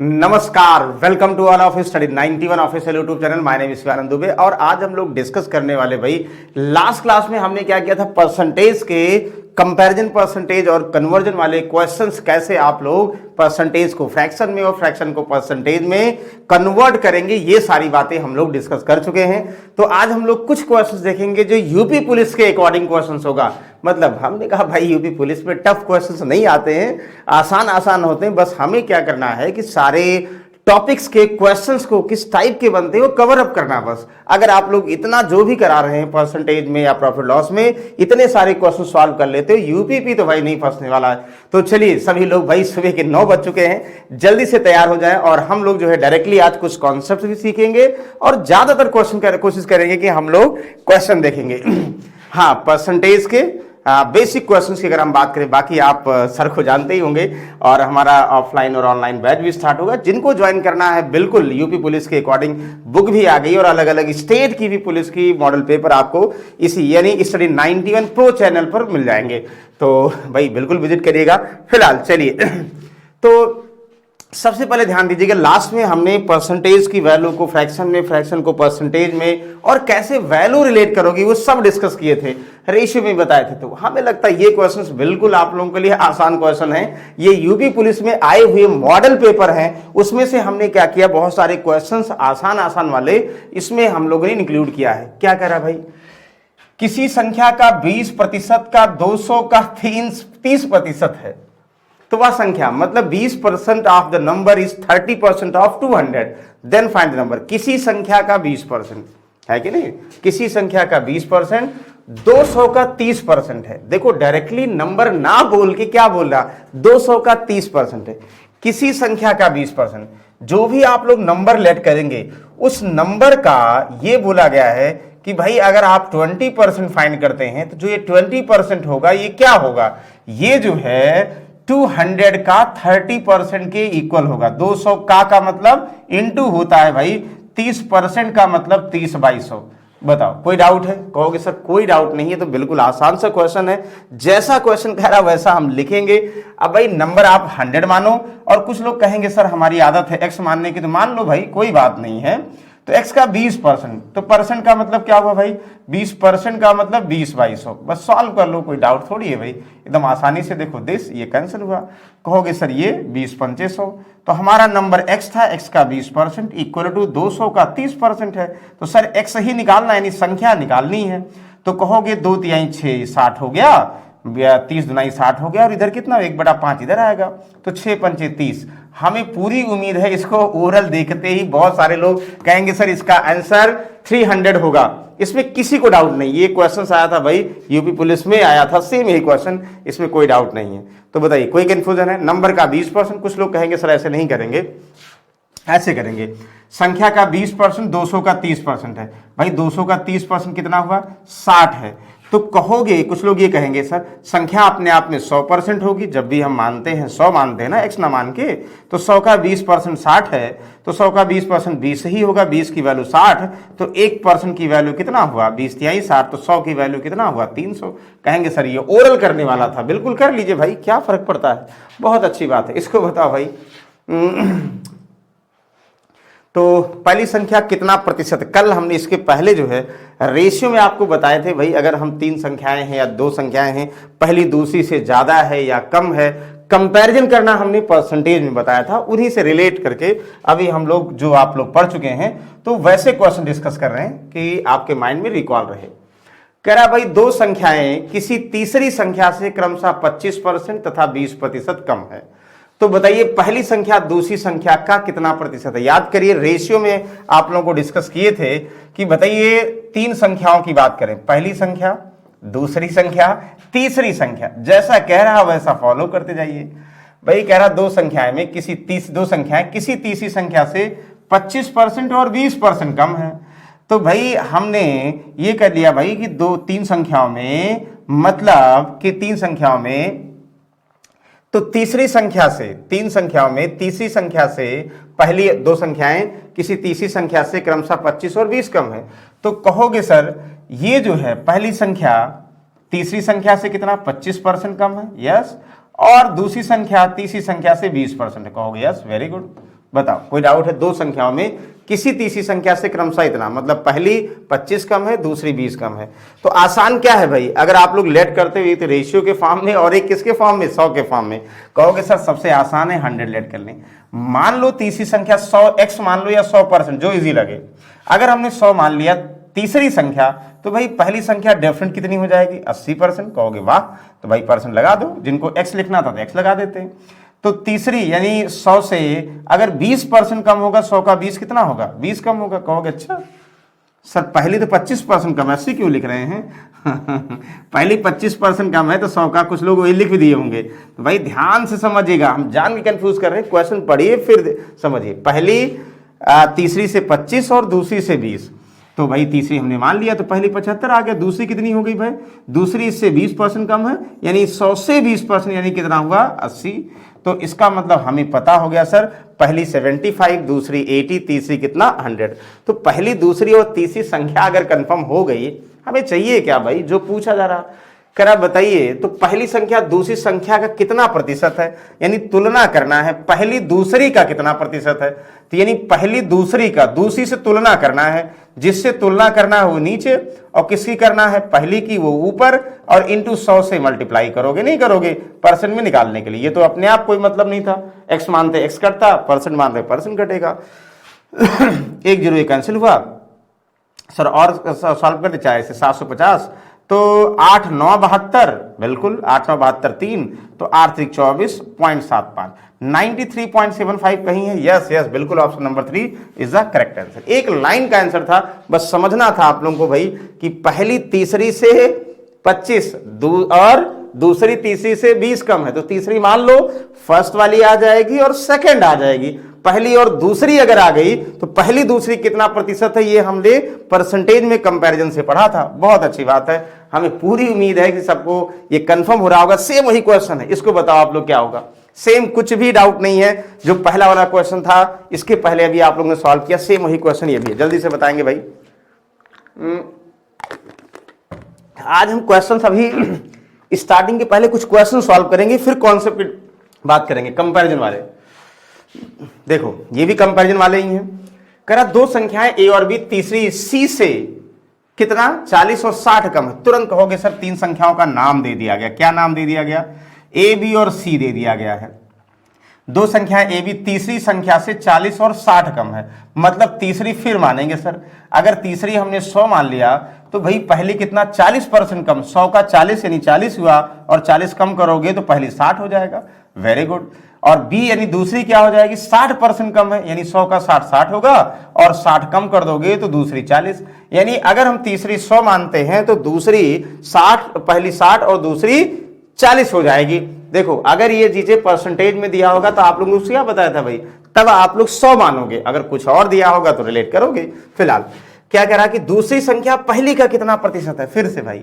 नमस्कार, welcome to all of study 91 official YouTube channel. My name is Shivanand Dubey और आज हम लोग डिस्कस करने वाले भाई, लास्ट क्लास में हमने क्या किया था, परसेंटेज के कंपैरिजन परसेंटेज और कन्वर्जन वाले क्वेश्चंस कैसे आप लोग परसेंटेज को फ्रैक्शन में और फ्रैक्शन को परसेंटेज में कन्वर्ट करेंगे, ये सारी बातें हम लोग डिस्कस कर चुके हैं। तो आज हम लोग कुछ क्वेश्चंस देखेंगे जो यूपी पुलिस के अकॉर्डिंग क्वेश्चंस होगा। मतलब हमने कहा भाई यूपी पुलिस में टफ क्वेश्चंस नहीं आते हैं, आसान आसान होते हैं। बस हमें क्या करना है कि सारे टॉपिक्स के क्वेश्चंस को किस टाइप के बनते हैं वो कवर अप करना। बस अगर आप लोग इतना जो भी करा रहे हैं परसेंटेज में या प्रॉफिट लॉस में, इतने सारे क्वेश्चन सॉल्व कर लेते हो, यूपीपी तो भाई नहीं फंसने वाला है। तो चलिए सभी लोग भाई, सुबह के 9 बज चुके हैं, जल्दी से तैयार हो जाएं और हम लोग जो है डायरेक्टली आज कुछ कॉन्सेप्ट भी सीखेंगे और ज्यादातर कोशिश करेंगे कि हम लोग क्वेश्चन देखेंगे। हाँ, परसेंटेज के बेसिक क्वेश्चंस की अगर हम बात करें, बाकी आप सर को जानते ही होंगे। और हमारा ऑफलाइन और ऑनलाइन बैच भी स्टार्ट होगा। जिनको ज्वाइन करना है, बिल्कुल यूपी पुलिस के अकॉर्डिंग बुक भी आ गई और अलग अलग स्टेट की भी पुलिस की मॉडल पेपर आपको इसी यानी स्टडी 91 प्रो चैनल पर मिल जाएंगे। तो भाई बिल्कुल विजिट करिएगा। फिलहाल चलिए, तो सबसे पहले ध्यान दीजिएगा, लास्ट में हमने परसेंटेज की वैल्यू को फ्रैक्शन में, फ्रैक्शन को परसेंटेज में और कैसे वैल्यू रिलेट करोगी वो सब डिस्कस किए थे, रेशियो में बताए थे। तो हमें लगता है ये क्वेश्चंस बिल्कुल आप लोगों के लिए आसान क्वेश्चन है। ये यूपी पुलिस में आए हुए मॉडल पेपर हैं, उसमें से हमने क्या किया, बहुत सारे क्वेश्चंस आसान आसान वाले इसमें हम लोगों ने इंक्लूड किया है। क्या कह रहा भाई, किसी संख्या का 20% का 200 का 30% है, तो वह संख्या मतलब 20% of the number is 30% of 200, then find the number. किसी संख्या का 20% है कि नहीं, किसी संख्या का 20% 200 का 30% है। देखो डायरेक्टली नंबर ना बोल के क्या बोल रहा, 200 का 30% है, किसी संख्या का 20%। जो भी आप लोग नंबर लेट करेंगे उस नंबर का ये बोला गया है कि भाई अगर आप 20% फाइंड करते हैं तो जो ये 20% होगा ये क्या होगा, ये जो है 200 का 30% के इक्वल होगा। 200 का मतलब इंटू होता है भाई 30% का मतलब 30/100। बताओ कोई डाउट है? कहोगे सर कोई डाउट नहीं है, तो बिल्कुल आसान सा क्वेश्चन है, जैसा क्वेश्चन कह रहा वैसा हम लिखेंगे। अब भाई नंबर आप 100 मानो, और कुछ लोग कहेंगे सर हमारी आदत है x मानने की, तो मान लो भाई कोई बात नहीं है। तो x का 20%, तो परसेंट का मतलब क्या हुआ भाई, 20% का मतलब 20/100। बस सॉल्व कर लो, कोई डाउट थोड़ी है भाई, एकदम आसानी से। देखो दिस ये कैंसिल हुआ, कहोगे सर ये 20×500, तो हमारा नंबर x था, x का 20% इक्वल टू 200 का 30% है। तो सर x ही निकालना यानी संख्या निकालनी है। तो कहोगे 2 तिहाई 6 60 हो गया, 30 दुनाई 60 हो गया, और इधर कितना 1/5 इधर आएगा, तो 6×5 30। हमें पूरी उम्मीद है इसको ओरल देखते ही बहुत सारे लोग कहेंगे सर इसका आंसर 300 होगा। इसमें किसी को डाउट नहीं, ये क्वेश्चन आया था भाई यूपी पुलिस में आया था, सेम यही क्वेश्चन, इसमें कोई डाउट नहीं है। तो बताइए कोई कंफ्यूजन है? नंबर का 20%, कुछ लोग कहेंगे सर ऐसे नहीं करेंगे, ऐसे करेंगे। संख्या का 20% 200 का 30% है, भाई 200 का 30% कितना हुआ, 60 है। तो कहोगे, कुछ लोग ये कहेंगे सर संख्या अपने आप में 100% होगी, जब भी हम मानते हैं 100 मानते हैं ना x ना मान के, तो 100 का 20% 60 है, तो 100 का 20% 20 ही होगा, 20 की वैल्यू 60, तो 1% की वैल्यू कितना हुआ, 20 तिहाई 60, तो 100 की वैल्यू कितना हुआ, 300। कहेंगे सर ये ओरल करने वाला था, बिल्कुल कर लीजिए भाई, क्या फर्क पड़ता है, बहुत अच्छी बात है। इसको बताओ भाई, तो पहली संख्या कितना प्रतिशत, कल हमने इसके पहले जो है रेशियो में आपको बताए थे भाई, अगर हम 3 संख्याएं हैं या 2 संख्याएं हैं, पहली दूसरी से ज्यादा है या कम है, कंपैरिजन करना हमने परसेंटेज में बताया था। उन्हीं से रिलेट करके अभी हम लोग जो आप लोग पढ़ चुके हैं, तो वैसे क्वेश्चन डिस्कस कर रहे हैं कि आपके माइंड में रिकॉल रहे। कह रहा भाई 2 संख्याएं किसी तीसरी संख्या से क्रमशः 25% तथा 20% कम है, तो बताइए पहली संख्या दूसरी संख्या का कितना प्रतिशत है। याद करिए रेशियो में आप लोगों को डिस्कस किए थे कि बताइए 3 संख्याओं की बात करें, पहली संख्या, दूसरी संख्या, तीसरी संख्या, जैसा कह रहा वैसा फॉलो करते जाइए। भाई कह रहा 2 संख्याएं में दो संख्याएं किसी तीसरी संख्या से 25% और 20% कम है। तो भाई हमने ये कर लिया भाई कि 3 संख्याओं में, मतलब कि 3 संख्याओं में, तो तीसरी संख्या से, 3 संख्याओं में तीसरी संख्या से पहली 2 संख्याएं किसी तीसरी संख्या से क्रमशः 25 और 20 कम है। तो कहोगे सर ये जो है पहली संख्या तीसरी संख्या से कितना 25% कम है, यस, और दूसरी संख्या तीसरी संख्या से 20% है। कहोगे यस, वेरी गुड, बताओ कोई डाउट है? दो संख्याओं में किसी तीसरी संख्या से क्रमशः इतना, मतलब पहली 25 कम है, दूसरी 20 कम है। तो आसान क्या है भाई, अगर आप लोग लेट करते हुए तो रेशियो के फॉर्म में और एक किसके फॉर्म में, 100 के फॉर्म में, कहोगे सर सबसे आसान है 100 लेट कर लें। मान लो तीसरी संख्या 100x मान लो या 100%, जो इजी लगे। अगर हमने 100 मान लिया तीसरी संख्या, तो भाई पहली संख्या डेफिनेट कितनी हो जाएगी, 80%। कहोगे वाह, तो भाई परसेंट लगा दो, जिनको x लिखना था तो x लगा देते हैं। तो तीसरी यानी 100 से अगर 20% कम होगा, 100 का 20 कितना होगा, 20 कम होगा। कहोगे अच्छा सर पहली तो 25% कम है, 80 क्यों लिख रहे हैं? पहली 25% कम है तो 100 का कुछ लोग वही लिख भी दिए होंगे। तो भाई ध्यान से समझिएगा, हम जान के कंफ्यूज कर रहे हैं, क्वेश्चन पढ़िए फिर समझिए। पहली तीसरी से 25 और दूसरी से 20, तो भाई तीसरी हमने मान लिया तो पहली 75 आ गया। दूसरी कितनी हो गई भाई, दूसरी इससे 20% कम है, यानी 100 से 20% यानी कितना हुआ, 80। तो इसका मतलब हमें पता हो गया सर, पहली 75, दूसरी 80, तीसरी कितना 100। तो पहली, दूसरी और तीसरी संख्या अगर कंफर्म हो गई, हमें चाहिए क्या भाई, जो पूछा जा रहा करा बताइए। तो पहली संख्या दूसरी संख्या का कितना प्रतिशत है, यानी तुलना करना है, पहली दूसरी का कितना प्रतिशत है। तो यानी पहली दूसरी का दूसरी से तुलना करना है, जिससे तुलना करना है वो नीचे और किसकी करना है, पहली की, वो ऊपर, और इंटू 100 से मल्टीप्लाई करोगे, नहीं करोगे परसेंट में निकालने के लिए। ये तो अपने आप कोई मतलब नहीं था, x मानते x कटता, परसेंट मान रहे परसेंट कटेगा। 1 0 कैंसिल हुआ सर, और सॉल्व करते चाहे इसे 750, तो 8 9 72, बिल्कुल 8 9 72 3, तो 8 3 24.75, 93.75 कहीं है। यस यस बिल्कुल, option number 3 is the correct answer. एक लाइन का आंसर था, बस समझना था आप लोगों को भाई कि पहली तीसरी से 25 और दूसरी तीसरी से 20 कम है, तो तीसरी मान लो फर्स्ट वाली आ जाएगी और सेकंड आ जाएगी। पहली और दूसरी अगर आ गई तो पहली दूसरी कितना प्रतिशत है, ये हमने परसेंटेज में कंपैरिजन से पढ़ा था। बहुत अच्छी बात है, हमें पूरी उम्मीद है कि सबको ये कंफर्म हो रहा होगा। सेम वही क्वेश्चन है, इसको बताओ आप लोग क्या होगा। सेम, कुछ भी डाउट नहीं है, जो पहला वाला क्वेश्चन था इसके पहले अभी आप लोगों ने सॉल्व किया, सेम वही क्वेश्चन ये भी है। जल्दी से बताएंगे भाई। आज हम क्वेश्चन अभी स्टार्टिंग के पहले कुछ क्वेश्चन सॉल्व करेंगे, फिर कॉन्सेप्ट की बात करेंगे, कंपैरिजन वाले। देखो ये भी कंपैरिजन वाले ही हैं। करा दो संख्याएं a और b, तीसरी c से कितना 40 और 60 कम है। तुरंत कहोगे सर तीन संख्याओं का नाम दे दिया गया। क्या नाम दे दिया गया, a b और c दे दिया गया है। दो संख्याएं a b तीसरी संख्या से 40 और 60 कम है, मतलब तीसरी फिर मानेंगे सर। अगर तीसरी हमने 100 मान लिया तो भाई पहली कितना 40% कम, 100 का 40 यानी 40 हुआ, और 40 कम करोगे तो पहली 60 हो जाएगा। Very good. और b यानी दूसरी क्या हो जाएगी, 60% कम है, यानी 100 का 60 60 होगा, और 60 कम कर दोगे तो दूसरी 40। यानी अगर हम तीसरी 100 मानते हैं तो दूसरी 60, पहली 60 और दूसरी 40 हो जाएगी। देखो अगर ये चीजें परसेंटेज में दिया होगा तो आप लोगों को क्या बताया था भाई, तब आप लोग 100 मानोगे। अगर कुछ और दिया होगा तो रिलेट करोगे। फिलहाल क्या कह रहा कि दूसरी संख्या पहली का कितना प्रतिशत है। फिर से भाई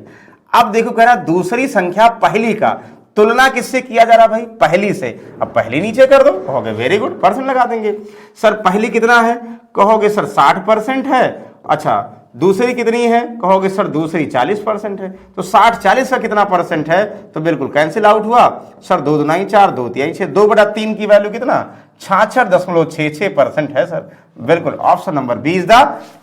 अब देखो कह रहा दूसरी संख्या पहली का तुलना किससे किया जा रहा भाई, पहली से। अब पहली नीचे कर दो, कहोगे वेरी गुड, परसेंट लगा देंगे। सर पहली कितना है, कहोगे सर 60% है। अच्छा दूसरी कितनी है, कहोगे सर दूसरी 40% है। तो 60 40 का कितना परसेंट है, तो बिल्कुल कैंसिल आउट हुआ सर। 2 दूनी 4, 2 तिहाई 6, 2/3 की वैल्यू कितना 66.66% है सर। बिल्कुल option number B is the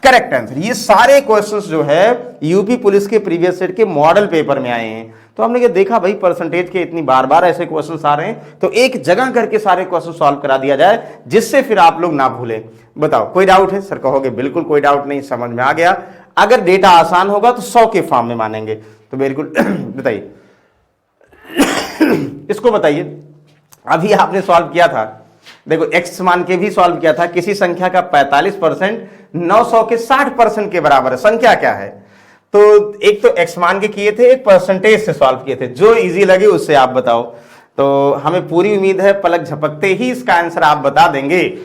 correct answer. ये सारे क्वेश्चंस जो है यूपी पुलिस के प्रीवियस सेट के मॉडल पेपर में आए हैं। तो हमने ये देखा भाई परसेंटेज के इतनी बार बार ऐसे क्वेश्चंस आ रहे हैं, तो एक जगह करके सारे क्वेश्चन सॉल्व करा दिया जाए, जिससे फिर आप लोग ना भूलें। बताओ कोई डाउट है सर, कहोगे बिल्कुल कोई डाउट नहीं, समझ में आ गया। अगर डेटा आसान होगा तो 100 के फॉर्म में मानेंगे। तो बिल्कुल बताइए इसको बताइए। अभी आपने सॉल्व किया था, देखो x मान के भी सॉल्व किया था। किसी संख्या का 45% 900 के 60% के बराबर है। संख्या क्या है, तो एक तो x मान के किए थे, एक परसेंटेज से सॉल्व किए थे। जो इजी लगे उससे आप बताओ। तो हमें पूरी उम्मीद है पलक झपकते ही इसका आंसर आप बता देंगे।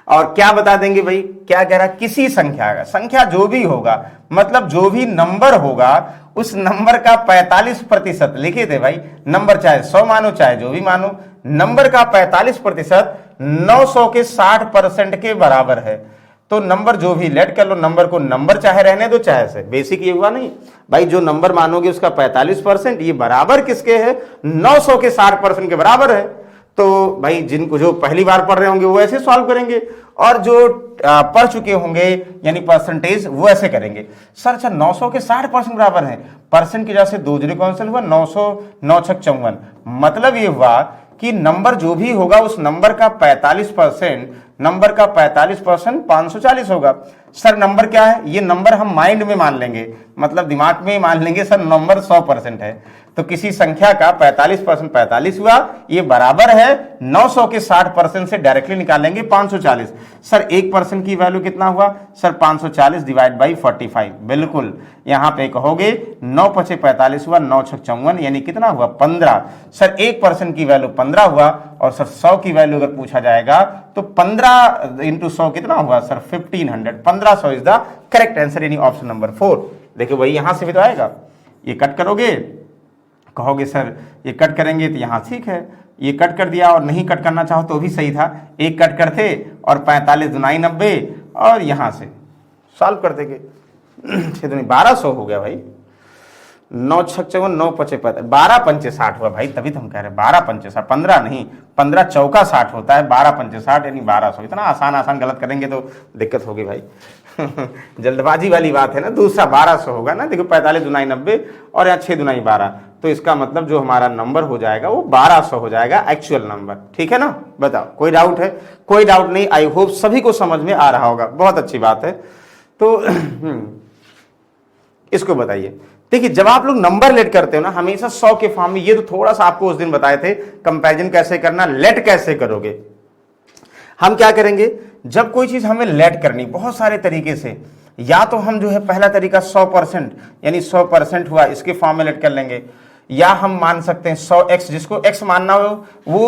और क्या बता देंगे भाई, क्या कह रहा, किसी संख्या का, संख्या जो भी होगा, मतलब जो भी नंबर होगा उस नंबर का 45% लिखे थे भाई। नंबर चाहे 100 मानो चाहे जो भी मानो, नंबर का 45% 900 के 60% के बराबर है। तो नंबर जो भी लेट कर लो, नंबर को नंबर चाहे रहने दो चाहे से, बेसिक ये हुआ नहीं भाई। जो नंबर मानोगे उसका 45% ये बराबर किसके है, 900 के 60% के बराबर है। तो भाई जिनको जो पहली बार पढ़ रहे होंगे वो ऐसे सॉल्व करेंगे, और जो पढ़ चुके होंगे यानी परसेंटेज वो ऐसे करेंगे। सर अच्छा 900 के 60% बराबर है, परसेंट की वजह से 2 जीरो कैंसिल हुआ, 900 9 छक 54, मतलब ये हुआ कि नंबर जो भी होगा उस नंबर का 45%, नंबर का 45% 540 होगा। सर नंबर क्या है, ये नंबर हम माइंड में मान लेंगे, मतलब दिमाग में मान लेंगे सर नंबर 100% है, तो किसी संख्या का 45% 45 हुआ, ये बराबर है 900 के 60% से डायरेक्टली निकालेंगे 540। सर 1% की वैल्यू कितना हुआ, सर 540 डिवाइड बाई 45, बिल्कुल यहां पे कहोगे 9 पचे 45 हुआ, 9 छक 54, यानी कितना हुआ 15। सर 1% की वैल्यू 15 हुआ, और सर 100 की वैल्यू अगर पूछा जाएगा तो 15 इंटू 100 कितना हुआ sir 1500, 1500 is the correct answer, यानी ऑप्शन नंबर 4। देखिए वही यहां से भी तो आएगा, ये कट करोगे, कहोगे सर ये कट करेंगे तो यहाँ ठीक है, ये कट कर दिया, और नहीं कट करना चाहो तो भी सही था, एक कट करते और 45 दुनाई 90, और यहाँ से सॉल्व कर देंगे 6 दुनी 1200 हो गया भाई, 9 छक 54, 9 पचे 12 पंचे 60 हुआ भाई, तभी तो हम कह रहे हैं 12 पंचे 60, 15 नहीं, 15 चौका 60 होता है, 12 पंचे 60 यानी 1200। इतना आसान गलत करेंगे तो दिक्कत होगी भाई जल्दबाजी वाली बात है ना। दूसरा 1200 होगा ना, देखो 45 दुनाई 90 और यहाँ 6 दुनाई 12, तो इसका मतलब जो हमारा नंबर हो जाएगा वो 1200 हो जाएगा एक्चुअल नंबर। ठीक है ना, बताओ कोई डाउट है? कोई डाउट नहीं, आई होप सभी को समझ में आ रहा होगा, बहुत अच्छी बात है। तो इसको बताइए, देखिए जब आप लोग नंबर लेट करते हो ना हमेशा 100 के फॉर्म में, ये तो थोड़ा सा आपको उस दिन बताए थे कंपैरिजन कैसे करना, लेट कैसे करोगे। हम क्या करेंगे, जब कोई चीज हमें लेट करनी बहुत सारे तरीके से, या तो हम जो है पहला तरीका 100% यानी 100% हुआ इसके फॉर्म में लेट कर लेंगे, या हम मान सकते हैं 100x, जिसको x मानना हो वो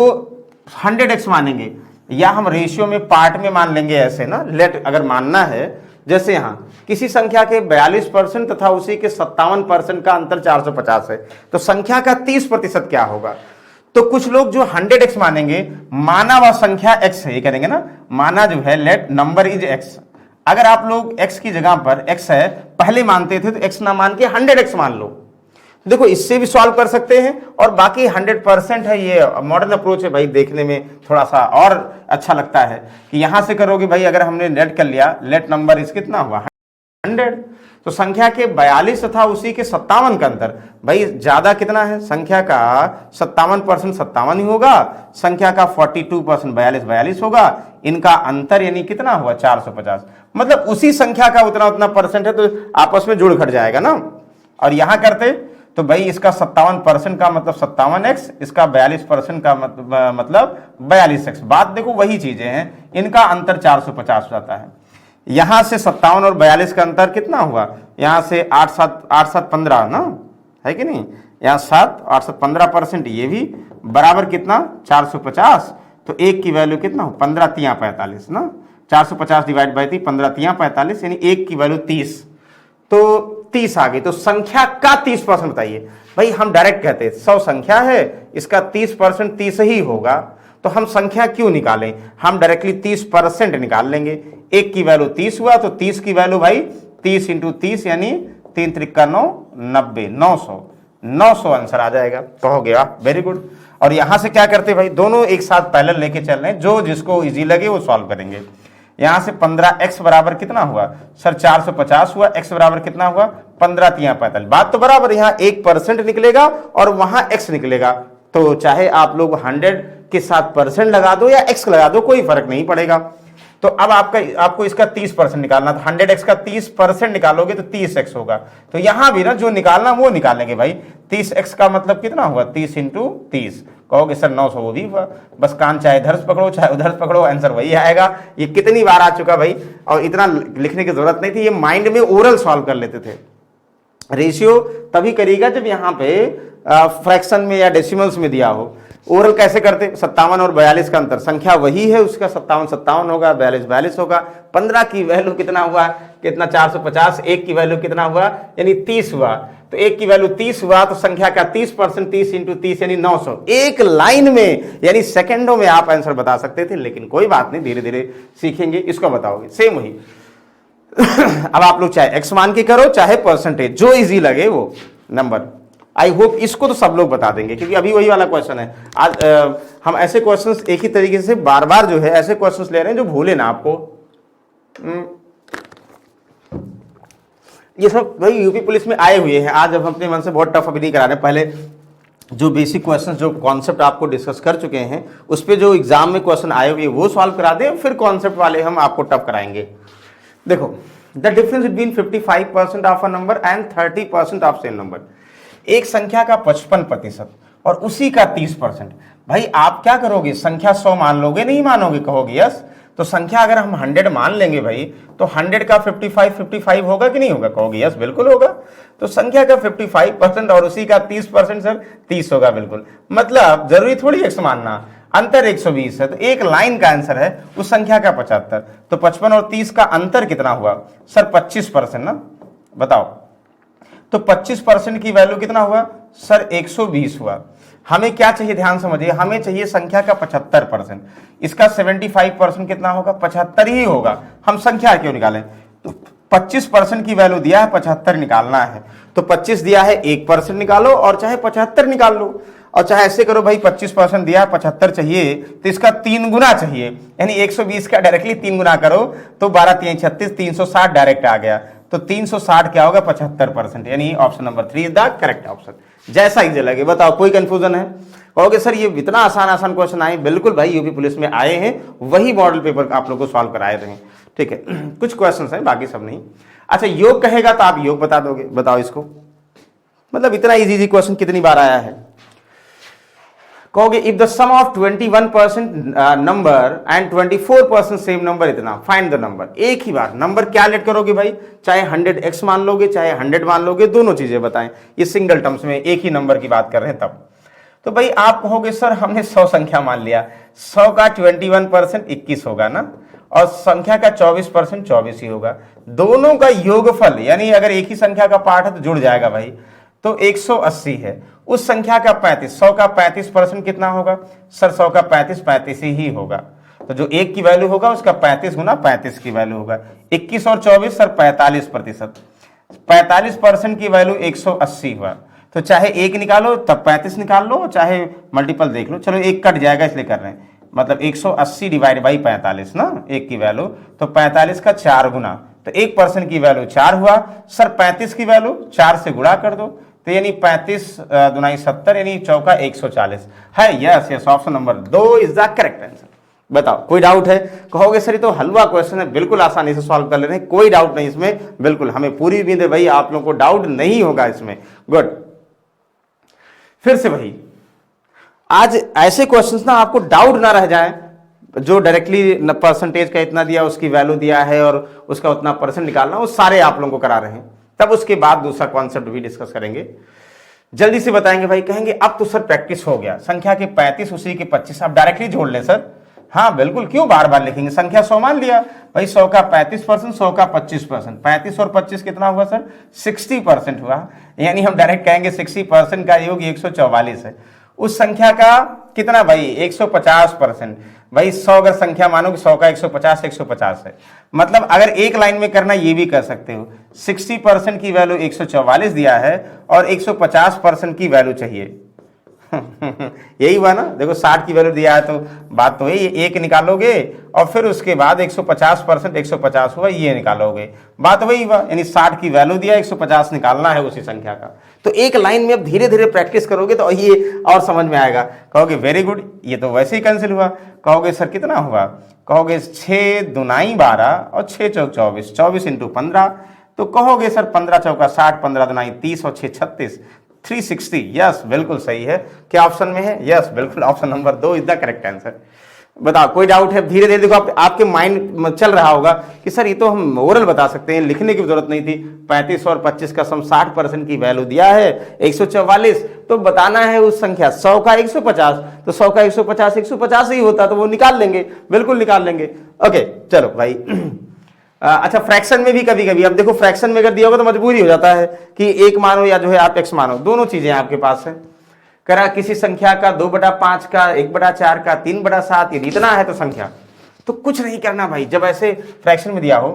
100x मानेंगे, या हम रेशियो में पार्ट में मान लेंगे ऐसे ना लेट अगर मानना है। जैसे यहां किसी संख्या के 42% तथा उसी के 57% का अंतर 450 है, तो संख्या का 30% क्या होगा। तो कुछ लोग जो 100x मानेंगे, माना हुआ संख्या x है, ये करेंगे ना, माना जो है लेट नंबर इज x। अगर आप लोग x की जगह पर x है पहले मानते थे तो x ना मान के 100x मान लो। देखो इससे भी सॉल्व कर सकते हैं, और बाकी 100% है, ये मॉडर्न अप्रोच है भाई, देखने में थोड़ा सा और अच्छा लगता है कि यहां से करोगे भाई। अगर हमने लेट कर लिया, लेट नंबर इस कितना हुआ 100, तो संख्या के 42 तथा उसी के 57 का अंतर, भाई ज्यादा कितना है, संख्या का 57% 57 ही होगा, संख्या का 42% 42 होगा, इनका अंतर यानी कितना हुआ 450, मतलब उसी संख्या का उतना उतना परसेंट है, तो आपस में जुड़ घट जाएगा ना। और यहां करते तो भाई इसका 57% का मतलब 57x, इसका 42% का मतलब 42x, बात देखो वही चीजें हैं, इनका अंतर 450 हो जाता है। यहां से 57 और 42 का अंतर कितना हुआ, यहां से 8 7 15 ना, है कि नहीं, यहाँ 7 8 7 15%, ये भी बराबर कितना 450, तो एक की वैल्यू कितना हो 15 3 45 ना, 450 डिवाइड बाई 3, 15 3 45, यानी एक की वैल्यू 30, तो 30 आ गई। तो संख्या का 30% बताइए भाई, हम डायरेक्ट कहते हैं 100 संख्या है, इसका 30% 30 ही होगा, तो हम संख्या क्यों निकालें, हम डायरेक्टली 30% निकाल लेंगे। एक की वैल्यू 30 हुआ, तो 30 की वैल्यू भाई 30 इंटू 30 यानी 3 त्रिका 9 90, 900 आंसर आ जाएगा। कहोगे आप वेरी गुड। और यहां से क्या करते भाई, दोनों एक साथ पैरेलल लेके चल रहे हैं, जो जिसको इजी लगे वो सॉल्व करेंगे। यहां से 15x बराबर कितना हुआ सर 450 हुआ, x बराबर कितना हुआ 15 3 45, बात तो बराबर, यहाँ 1% निकलेगा और वहां x निकलेगा, तो चाहे आप लोग 100 के साथ परसेंट लगा दो या x लगा दो, कोई फर्क नहीं पड़ेगा। तो अब आपको इसका 30% निकालना, तो 100x का 30% निकालोगे तो 30x होगा, तो यहां भी ना जो निकालना वो निकालेंगे भाई। 30x का मतलब कितना हुआ 30 इंटू 30, कहोगे सर 900, वो भी हुआ, बस कान चाहे इधर से पकड़ो चाहे उधर से पकड़ो, आंसर वही आएगा। ये कितनी बार आ चुका भाई, और इतना लिखने की जरूरत नहीं थी, ये माइंड में ओरल सॉल्व कर लेते थे। रेशियो तभी करिएगा जब यहाँ पे फ्रैक्शन में या डेसिमल्स में दिया हो। ओरल कैसे करते, 57 और 42 का अंतर, संख्या वही है, उसका 57 होगा, 42 होगा। 15 की वैल्यू कितना हुआ, कितना 450, एक की वैल्यू कितना हुआ यानी 30 हुआ, तो एक की वैल्यू 30 हुआ, तो संख्या का 30%, 30 इंटू 30 यानी 900। एक लाइन में यानी सेकंडों में आप आंसर बता सकते थे, लेकिन कोई बात नहीं, धीरे धीरे सीखेंगे, इसको बताओगे सेम वही। अब आप लोग चाहे x मान के करो चाहे परसेंटेज, जो इजी लगे वो नंबर। आई होप इसको तो सब लोग बता देंगे, क्योंकि अभी वही वाला क्वेश्चन है। आज हम ऐसे क्वेश्चंस एक ही तरीके से बार बार जो है ऐसे क्वेश्चंस ले रहे हैं जो भूले ना आपको। ये सब भाई यूपी पुलिस में आए हुए हैं। आज हम अपने मन से बहुत टफ अभी नहीं करा रहे, पहले जो बेसिक क्वेश्चन जो कॉन्सेप्ट आपको डिस्कस कर चुके हैं उस पे जो एग्जाम में क्वेश्चन आए हुए वो सॉल्व करा दें, फिर कॉन्सेप्ट वाले हम आपको टफ कराएंगे। देखो, the difference between 55% of a number and 30% of same number. एक संख्या का 55% और उसी का 30%। भाई आप क्या करोगे, संख्या 100 मान लोगे, नहीं मानोगे, कहोगे यस। तो संख्या अगर हम 100 मान लेंगे भाई, तो 100 का 55 होगा कि नहीं होगा, कहोगे यस, बिल्कुल होगा। तो संख्या का 55% और उसी का 30% सर 30 होगा, बिल्कुल। मतलब जरूरी थोड़ी x मानना, अंतर 120 है, तो एक लाइन का आंसर है उस संख्या का 75। तो 55 और 30 का अंतर कितना हुआ सर, 25% ना, बताओ। तो 25% की वैल्यू कितना हुआ सर, 120 हुआ। हमें क्या चाहिए, ध्यान समझिए, हमें चाहिए संख्या का 75%। इसका 75% कितना होगा, 75 ही होगा। हम संख्या क्यों निकालें, तो 25% की वैल्यू दिया है, 75 निकालना है। तो 25 दिया है, 1% निकालो, और चाहे 75 निकाल लो, और चाहे ऐसे करो भाई, 25% दिया है, 75 चाहिए, तो इसका 3 गुना चाहिए, यानी 120 का डायरेक्टली 3 गुना करो, तो 12 3 36, 360 डायरेक्ट आ गया। तो 360 क्या होगा, 75%, यानी option number 3 is the correct option. जैसा इजी लगे, बताओ, कोई कंफ्यूजन है? कहोगे सर ये इतना आसान क्वेश्चन आए, बिल्कुल भाई यूपी पुलिस में आए हैं, वही मॉडल पेपर आप लोग को सॉल्व कराए थे, ठीक है। कुछ क्वेश्चंस हैं, बाकी सब नहीं। अच्छा, योग कहेगा तो आप योग बता दोगे, बताओ इसको, मतलब इतना इजी क्वेश्चन कितनी बार आया है। कहोगे if the sum of 21% number and 24% same number, इतना फाइंड द नंबर। एक ही बार नंबर क्या लेट करोगे भाई, चाहे 100x मान लोगे, चाहे 100 मान लोगे, दोनों चीजें बताएं। ये सिंगल टर्म्स में एक ही नंबर की बात कर रहे हैं तब। तो भाई आप कहोगे सर हमने 100 संख्या मान लिया, 100 का 21% 21 होगा ना, और संख्या का 24% 24 ही होगा। दोनों का योगफल, यानी अगर एक ही संख्या का पार्ट है तो जुड़ जाएगा भाई, तो 180 है। उस संख्या का 35, 100 का 35% कितना होगा सर, 100 का 35 ही होगा। तो जो एक की वैल्यू होगा उसका 35 गुना 35 की वैल्यू होगा। 21 और 24 सर 45%, 45% की वैल्यू 180 हुआ। तो चाहे एक निकालो तब 35 निकाल लो, चाहे मल्टीपल देख लो, चलो एक कट जाएगा इसलिए कर रहे हैं, मतलब 180 डिवाइड बाई 45 ना, एक की वैल्यू, तो 45 का 4 गुना, तो 1% की वैल्यू 4 हुआ। सर 35 की वैल्यू 4 से गुणा कर दो, तो यानी 35 दुनाई 70, यानी चौका 140 है। Yes yes, option number 2 is the correct answer. बताओ, कोई डाउट है? कहोगे सर ये तो हलवा क्वेश्चन है, बिल्कुल आसानी से सॉल्व कर ले रहे हैं, कोई डाउट नहीं इसमें, बिल्कुल हमें पूरी उम्मीद है भाई आप लोगों को डाउट नहीं होगा इसमें। गुड। फिर से भाई आज ऐसे क्वेश्चंस ना आपको डाउट ना रह जाए, जो डायरेक्टली परसेंटेज का इतना दिया, उसकी वैल्यू दिया है और उसका उतना परसेंट निकालना, वो सारे आप लोगों को करा रहे हैं। तब उसके बाद दूसरा कॉन्सेप्ट भी डिस्कस करेंगे, जल्दी से बताएंगे भाई। कहेंगे अब तो सर प्रैक्टिस हो गया, संख्या के 35 उसी के 25 आप डायरेक्टली जोड़ लें सर। हाँ बिल्कुल, क्यों बार बार लिखेंगे, संख्या 100 मान लिया भाई, 100 का 35%, 100 का 25%, 35 और 25 कितना हुआ सर, 60% हुआ। यानी हम डायरेक्ट कहेंगे 60% का योग 144 है। उस संख्या का कितना भाई, 150%। भाई 100 अगर संख्या मानोगे, 100 का 150 है। मतलब अगर एक लाइन में करना ये भी कर सकते हो, 60% की वैल्यू 144 दिया है और 150% की वैल्यू चाहिए। यही हुआ ना, देखो 60 की वैल्यू दिया है तो बात तो यही, एक निकालोगे और फिर उसके बाद 150% 150 हुआ, ये निकालोगे, बात वही हुआ। यानी 60 की वैल्यू दिया, 150 निकालना है उसी संख्या का। तो एक लाइन में अब धीरे धीरे प्रैक्टिस करोगे तो ये और समझ में आएगा। कहोगे वेरी गुड, ये तो वैसे ही कैंसिल हुआ। कहोगे सर कितना हुआ, कहोगे 6 दुनाई 12 और 6 चौक 24, 24 इंटू 15। तो कहोगे सर 15 चौका 60, 15 दुनाई 30 और 6 36, 360। यस बिल्कुल सही है। क्या ऑप्शन में है, यस बिल्कुल option number 2 is the correct answer. बताओ, कोई डाउट है? धीरे धीरे देखो आपके माइंड में चल रहा होगा कि सर ये तो हम ओरल बता सकते हैं, लिखने की जरूरत नहीं थी। 35 और 25 का सम 60% की वैल्यू दिया है 144, तो बताना है उस संख्या 100 का 150, तो 100 का 150 ही होता, तो वो निकाल लेंगे, बिल्कुल निकाल लेंगे। ओके चलो भाई। अच्छा, फ्रैक्शन में भी कभी कभी, अब देखो फ्रैक्शन में अगर दिया होगा तो मजबूरी हो जाता है कि एक मानो या जो है आप x मानो, दोनों चीजें आपके पास है। करा किसी संख्या का 2/5 का, 1/4 का, 3/7, यदि इतना है तो संख्या, तो कुछ नहीं करना भाई। जब ऐसे फ्रैक्शन में दिया हो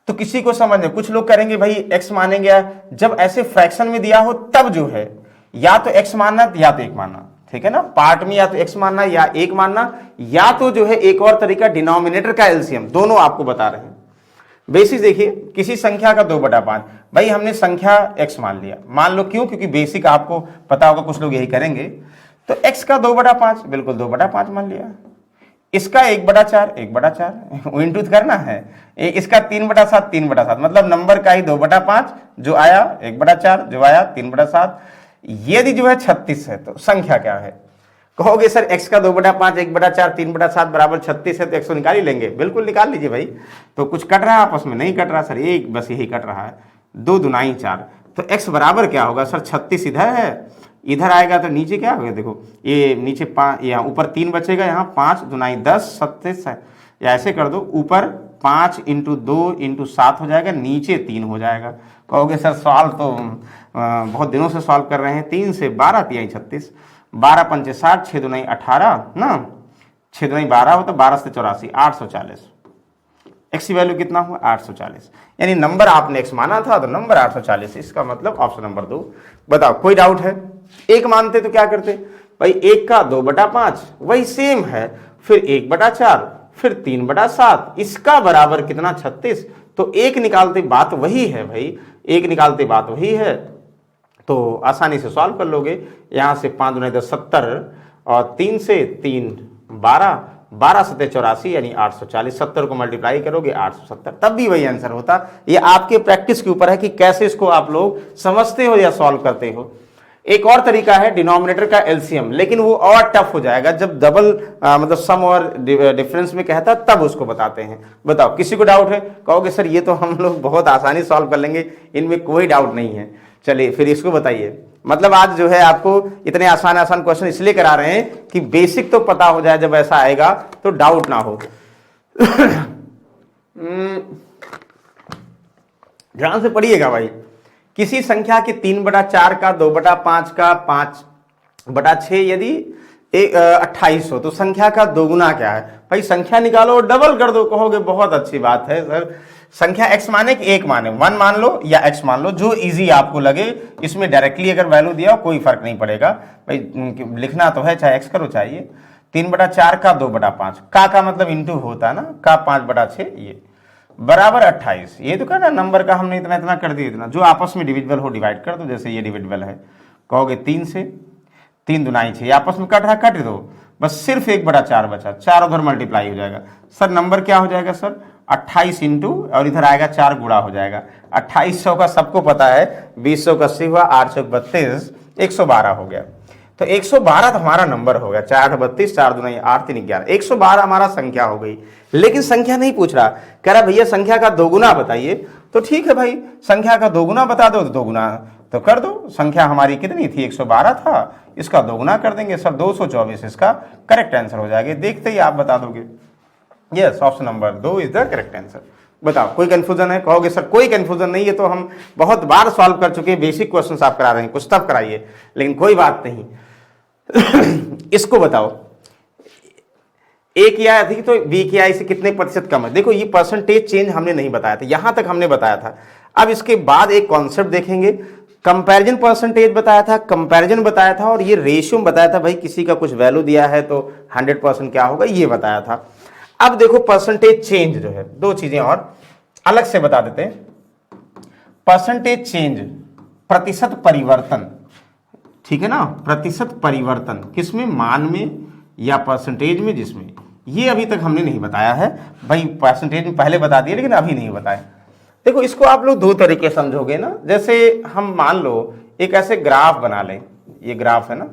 तो किसी को समझ में, कुछ लोग करेंगे भाई x मानेंगे जब ऐसे फ्रैक्शन में दिया हो तब जो है या तो x मानना या तो 1 मानना, ठीक है ना, पार्ट में या तो x मानना या 1 मानना, या तो जो है एक और तरीका डिनोमिनेटर का एलसीएम, दोनों आपको बता रहे हैं। बेसिक देखिए, किसी संख्या का 2/5, भाई हमने संख्या x मान लिया, मान लो, क्यों, क्योंकि बेसिक आपको पता होगा, कुछ लोग यही करेंगे, तो x का 2/5 बिल्कुल 2/5 मान लिया, इसका 1/4 1/4 इंटू करना है, इसका 3/7 3/7, मतलब नंबर का ही 2/5 जो आया 1/4 जो आया 3/7। यदि जो है 36 है तो संख्या क्या है? कहोगे सर x का 2/5 1/4 3/7 बराबर 36 है तो 100 निकाल ही लेंगे, बिल्कुल निकाल लीजिए भाई। तो कुछ कट रहा है आपस में? नहीं कट रहा सर, एक बस यही कट रहा है, 2 दूनाई 4, तो x बराबर क्या होगा सर? 36 इधर है, इधर आएगा तो नीचे क्या होगा? देखो ये नीचे 5, यहाँ ऊपर 3 बचेगा, यहाँ 5 दूनाई 10 37 है, या ऐसे कर दो, ऊपर 5 × 2 × 7 हो जाएगा, नीचे 3 हो जाएगा। कहोगे सर सवाल तो बहुत दिनों से सॉल्व कर रहे हैं, 3 से 12 3 36, 12 पंचे 60, 6 दूनाई 18 ना, 6 दूनाई 12 हो तो 12 से 84 840, x की वैल्यू कितना हुआ? 840, यानी नंबर आपने x माना था तो नंबर 840, इसका मतलब ऑप्शन नंबर 2। बताओ कोई डाउट है? 1 मानते तो क्या करते भाई? 1 का 2/5 वही सेम है, फिर 1/4, फिर 3/7, इसका बराबर कितना? 36, तो 1 निकालते बात वही है भाई, 1 निकालते बात वही है, तो आसानी से सॉल्व कर लोगे। यहाँ से 5 दूनी 10 70 और 3 से 3 12, 12 7 84 यानी 840, 70 को मल्टीप्लाई करोगे 870, तब भी वही आंसर होता। ये आपके प्रैक्टिस के ऊपर है कि कैसे इसको आप लोग समझते हो या सॉल्व करते हो। एक और तरीका है डिनोमिनेटर का एलसीएम, लेकिन वो और टफ हो जाएगा जब डबल मतलब सम और डिफरेंस में कहता तब उसको बताते हैं। बताओ किसी को डाउट है? कहोगे सर ये तो हम लोग बहुत आसानी सॉल्व कर लेंगे, इनमें कोई डाउट नहीं है। चलिए फिर इसको बताइए। मतलब आज जो है आपको इतने आसान आसान क्वेश्चन इसलिए करा रहे हैं कि बेसिक तो पता हो जाए, जब ऐसा आएगा तो डाउट ना हो। ध्यान से पढ़िएगा भाई। किसी संख्या के 3/4 का 2/5 का 5/6 यदि 28 हो तो संख्या का दोगुना क्या है? भाई संख्या निकालो और डबल कर दो। कहोगे बहुत अच्छी बात है सर, संख्या x माने कि 1 माने, 1 मान लो या x मान लो, जो इजी आपको लगे। इसमें डायरेक्टली अगर वैल्यू दिया हो कोई फर्क नहीं पड़ेगा भाई, लिखना तो है, चाहे x करो चाहिए। 3/4 का 2/5 का मतलब इंटू होता है ना, का 5/6 ये बराबर 28। ये तो कहना नंबर का हमने इतना इतना कर दिया, इतना जो आपस में डिविजिबल हो डिवाइड कर दो, जैसे ये डिविजिबल है। कहोगे 3 से 3 दूनाई 6, आपस में कट रहा कट दो, बस सिर्फ 1/4 बचा, 4 उधर मल्टीप्लाई हो जाएगा। सर नंबर क्या हो जाएगा सर? 28 इंटू और इधर आएगा 4 गुणा हो जाएगा। 2800 का सबको पता है, 20 का 80 हुआ, 8 32, 112 हो गया। तो 112 तो हमारा नंबर हो गया, 4 32, 4 दूनी 8 3 11, 112 हमारा संख्या हो गई। लेकिन संख्या नहीं पूछ रहा, कह रहा भैया संख्या का दोगुना बताइए। तो ठीक है भाई, संख्या का दोगुना बता दो तो दोगुना तो कर दो। संख्या हमारी कितनी थी? 112 था, इसका दोगुना कर देंगे सर, 224 इसका करेक्ट आंसर हो जाएगा। देखते ही आप बता दोगे। Yes, option number 2 is the correct answer. बताओ कोई कंफ्यूजन है? कहोगे सर कोई कंफ्यूजन नहीं है, तो हम बहुत बार सॉल्व कर चुके हैं, बेसिक क्वेश्चंस आप करा रहे हैं, कुछ टफ कराइए, लेकिन कोई बात नहीं। इसको बताओ, ए की आई थी तो बी की आई से कितने प्रतिशत कम है? देखो ये परसेंटेज चेंज हमने नहीं बताया था, यहां तक हमने बताया था। अब इसके बाद एक कॉन्सेप्ट देखेंगे, कंपैरिजन परसेंटेज बताया था, कंपैरिजन बताया था, और ये रेशियो बताया था। भाई किसी का कुछ वैल्यू दिया है तो 100% क्या होगा ये बताया था। अब देखो परसेंटेज चेंज जो है, दो चीजें और अलग से बता देते हैं। परसेंटेज चेंज, प्रतिशत परिवर्तन, ठीक है ना, प्रतिशत परिवर्तन किसमें? मान में या परसेंटेज में, जिसमें ये अभी तक हमने नहीं बताया है भाई। परसेंटेज में पहले बता दिए लेकिन अभी नहीं बताया। देखो इसको आप लोग दो तरीके समझोगे ना, जैसे हम मान लो एक ऐसे ग्राफ बना लें, ये ग्राफ है ना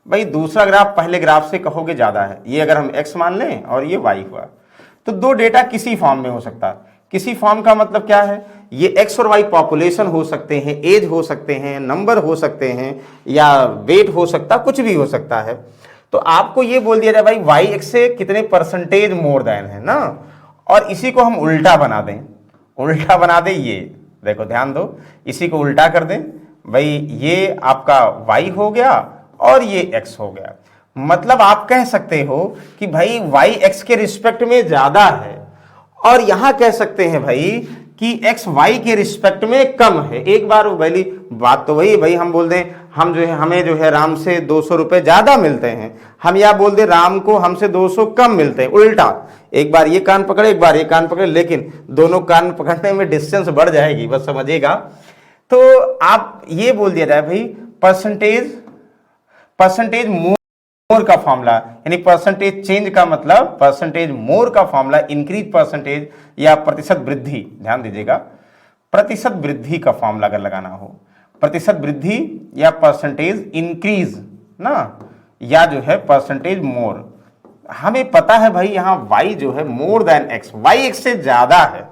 भाई, दूसरा ग्राफ पहले ग्राफ से कहोगे ज्यादा है, ये अगर हम x मान लें और ये y हुआ, तो दो डेटा किसी फॉर्म में हो सकता है। किसी फॉर्म का मतलब क्या है? ये x और y पॉपुलेशन हो सकते हैं, एज हो सकते हैं, नंबर हो सकते हैं, या वेट हो सकता, कुछ भी हो सकता है। तो आपको ये बोल दिया जाए भाई y x से कितने परसेंटेज मोर देन है ना, और इसी को हम उल्टा बना दें, उल्टा बना दें। ये देखो ध्यान दो, इसी को उल्टा कर दें भाई, ये आपका y हो गया और ये x हो गया। मतलब आप कह सकते हो कि भाई y x के रिस्पेक्ट में ज्यादा है, और यहां कह सकते हैं भाई कि x y के रिस्पेक्ट में कम है। एक बार वही बात तो वही भाई, हम बोल दें हम जो है हमें जो है राम से 200 रुपए ज्यादा मिलते हैं, हम या बोल दें राम को हमसे 200 कम मिलते हैं, उल्टा एक बार ये कान पकड़े एक बार ये कान पकड़े, लेकिन दोनों कान पकड़ने में डिस्टेंस बढ़ जाएगी, बस समझिएगा। तो आप ये बोल दिया जाए भाई परसेंटेज मोर का फॉर्मूला, यानी परसेंटेज चेंज का मतलब परसेंटेज मोर का फॉर्मूला इंक्रीज परसेंटेज या प्रतिशत वृद्धि, ध्यान दीजिएगा, प्रतिशत वृद्धि का फॉर्मूला अगर लगाना हो, प्रतिशत वृद्धि या परसेंटेज इंक्रीज ना, या जो है परसेंटेज मोर। हमें पता है भाई यहां y जो है more than x, y x से ज्यादा है,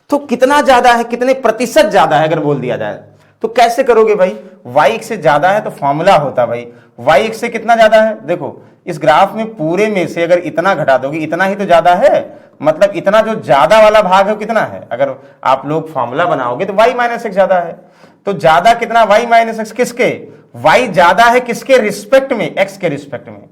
तो कितना ज्यादा है, कितने प्रतिशत ज्यादा है अगर बोल दिया जाए तो कैसे करोगे भाई? y x से ज्यादा है तो फॉर्मूला होता भाई y x से कितना ज्यादा है, देखो इस ग्राफ में पूरे में से अगर इतना घटा दोगे इतना ही तो ज्यादा है, मतलब इतना जो ज्यादा वाला भाग है वो कितना है, अगर आप लोग फॉर्मूला बनाओगे तो y माइनस एक्स ज्यादा है, तो ज्यादा कितना y माइनस एक्स, किसके? y ज्यादा है किसके रिस्पेक्ट में? x के रिस्पेक्ट में,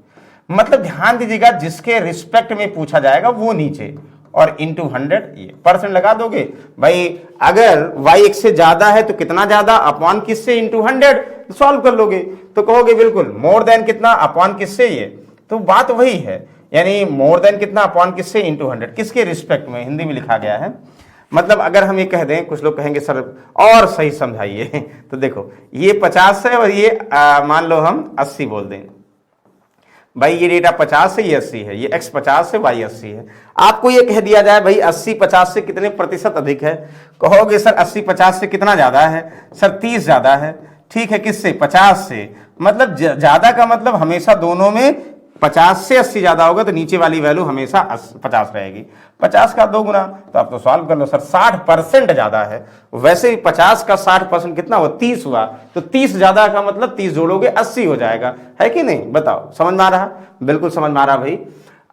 मतलब ध्यान दीजिएगा जिसके रिस्पेक्ट में पूछा जाएगा वो नीचे, और इंटू 100 ये परसेंट लगा दोगे भाई। अगर y x से ज्यादा है तो कितना ज्यादा, अपॉन किससे, इंटू 100, सॉल्व कर लोगे तो कहोगे बिल्कुल मोर देन कितना, अपॉन किससे, ये तो बात वही है, यानी मोर देन कितना, अपॉन किससे, इंटू 100, किसके रिस्पेक्ट में, हिंदी में लिखा गया है। मतलब अगर हम ये कह दें, कुछ लोग कहेंगे सर और सही समझाइए तो देखो ये 50 है और ये मान लो हम 80 बोल दें, भाई ये डेटा 50 है ये 80 है, ये x 50 है y 80 है, आपको ये कह दिया जाए भाई 80 50 से कितने प्रतिशत अधिक है, कहोगे सर 80 50 से कितना ज्यादा है, सर 30 ज्यादा है, ठीक है, किससे, 50 से, मतलब ज्यादा का मतलब हमेशा दोनों में 50 से 80 ज्यादा होगा तो नीचे वाली वैल्यू हमेशा 50 रहेगी, 50 का 2 गुना, तो आप तो सॉल्व कर लो सर 60% ज्यादा है, वैसे ही 50 का 60% कितना हुआ, 30 हुआ, तो 30 ज्यादा का मतलब 30 जोड़ोगे 80 हो जाएगा, है कि नहीं, बताओ समझ में आ रहा? बिल्कुल समझ में आ रहा भाई।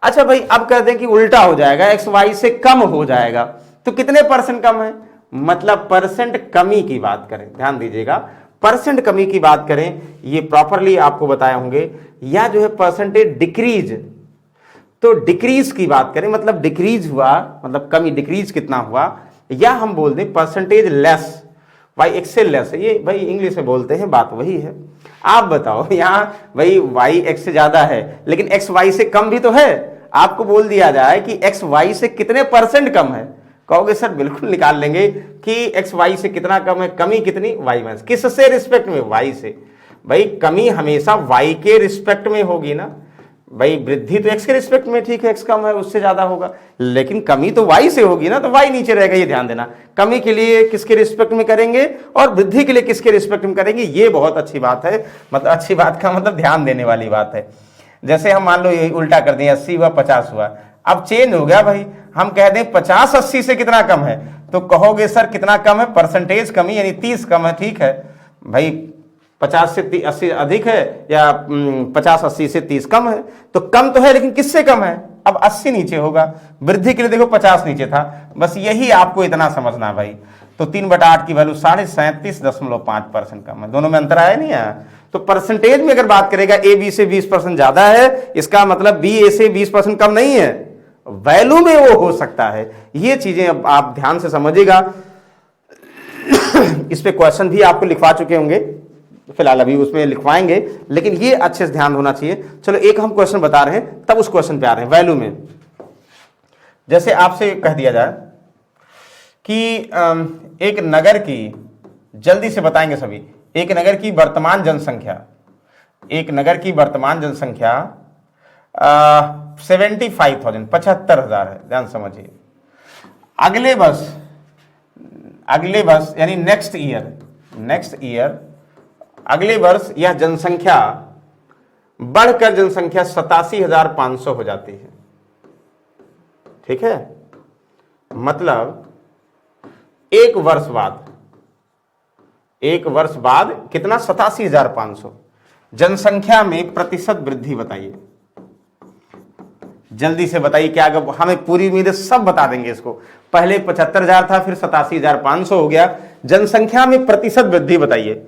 अच्छा भाई अब कह दें कि उल्टा हो जाएगा, एक्स वाई से कम हो जाएगा, तो कितने परसेंट कम है, मतलब परसेंट कमी की बात करें, ध्यान दीजिएगा, परसेंट कमी की बात करें, ये प्रॉपरली आपको बताए होंगे, या जो है परसेंटेज डिक्रीज, तो डिक्रीज की बात करें, मतलब डिक्रीज हुआ, मतलब कमी, डिक्रीज कितना हुआ, या हम बोल दें परसेंटेज लेस, वाई एक्स से लेस है, ये भाई इंग्लिश में बोलते हैं, बात वही है। आप बताओ यहां भाई वाई एक्स से ज्यादा है लेकिन एक्स वाई से कम भी तो है, आपको बोल दिया जाए कि एक्स वाई से कितने परसेंट कम है, कहोगे सर बिल्कुल निकाल लेंगे कि एक्स वाई से कितना कम है, कमी कितनी, वाई माइनस, किससे रिस्पेक्ट में, वाई से, भाई कमी हमेशा वाई के रिस्पेक्ट में होगी ना, भाई वृद्धि तो एक्स के रिस्पेक्ट में, ठीक है एक्स कम है उससे ज्यादा होगा, लेकिन कमी तो वाई से होगी ना, तो वाई नीचे रहेगा, ये ध्यान देना, कमी के लिए किसके रिस्पेक्ट में करेंगे और वृद्धि के लिए किसके रिस्पेक्ट में करेंगे, ये बहुत अच्छी बात है, मतलब अच्छी बात का मतलब ध्यान देने वाली बात है। जैसे हम मान लो यही उल्टा कर दें, 80 हुआ 50 हुआ, अब चेंज हो गया भाई, हम कह दें 50 80 से कितना कम है, तो कहोगे सर कितना कम है, परसेंटेज कमी यानी 30 कम है, ठीक है भाई 50 से 80 अधिक है या 50 80 से 30 कम है, तो कम तो है लेकिन किससे कम है, अब 80 नीचे होगा, वृद्धि के लिए देखो 50 नीचे था, बस यही आपको इतना समझना है भाई। तो 3/8 की वैल्यू 37.5% कम है, दोनों में अंतर आया नहीं आया। तो परसेंटेज में अगर बात करेगा ए बी से 20% ज्यादा है, इसका मतलब बी ए से 20% कम नहीं है, वैल्यू में वो हो सकता है। ये चीजें अब आप ध्यान से समझिएगा इस पे क्वेश्चन भी आपको लिखवा चुके होंगे, फिलहाल अभी उसमें लिखवाएंगे, लेकिन ये अच्छे से ध्यान होना चाहिए। चलो एक हम क्वेश्चन बता रहे हैं तब उस क्वेश्चन पे आ रहे हैं। वैल्यू में जैसे आपसे कह दिया जाए कि एक नगर की, जल्दी से बताएंगे सभी, एक नगर की वर्तमान जनसंख्या, एक नगर की वर्तमान जनसंख्या 75,000 75,000 है, ध्यान समझिए। अगले वर्ष यानी नेक्स्ट ईयर अगले वर्ष यह जनसंख्या बढ़कर जनसंख्या 87,500 हो जाती है, ठीक है, मतलब एक वर्ष बाद कितना, 87,500, जनसंख्या में प्रतिशत वृद्धि बताइए, जल्दी से बताइए क्या, हमें पूरी उम्मीद सब बता देंगे इसको, पहले 75,000 था फिर 87,500 हो गया, जनसंख्या में प्रतिशत वृद्धि बताइए।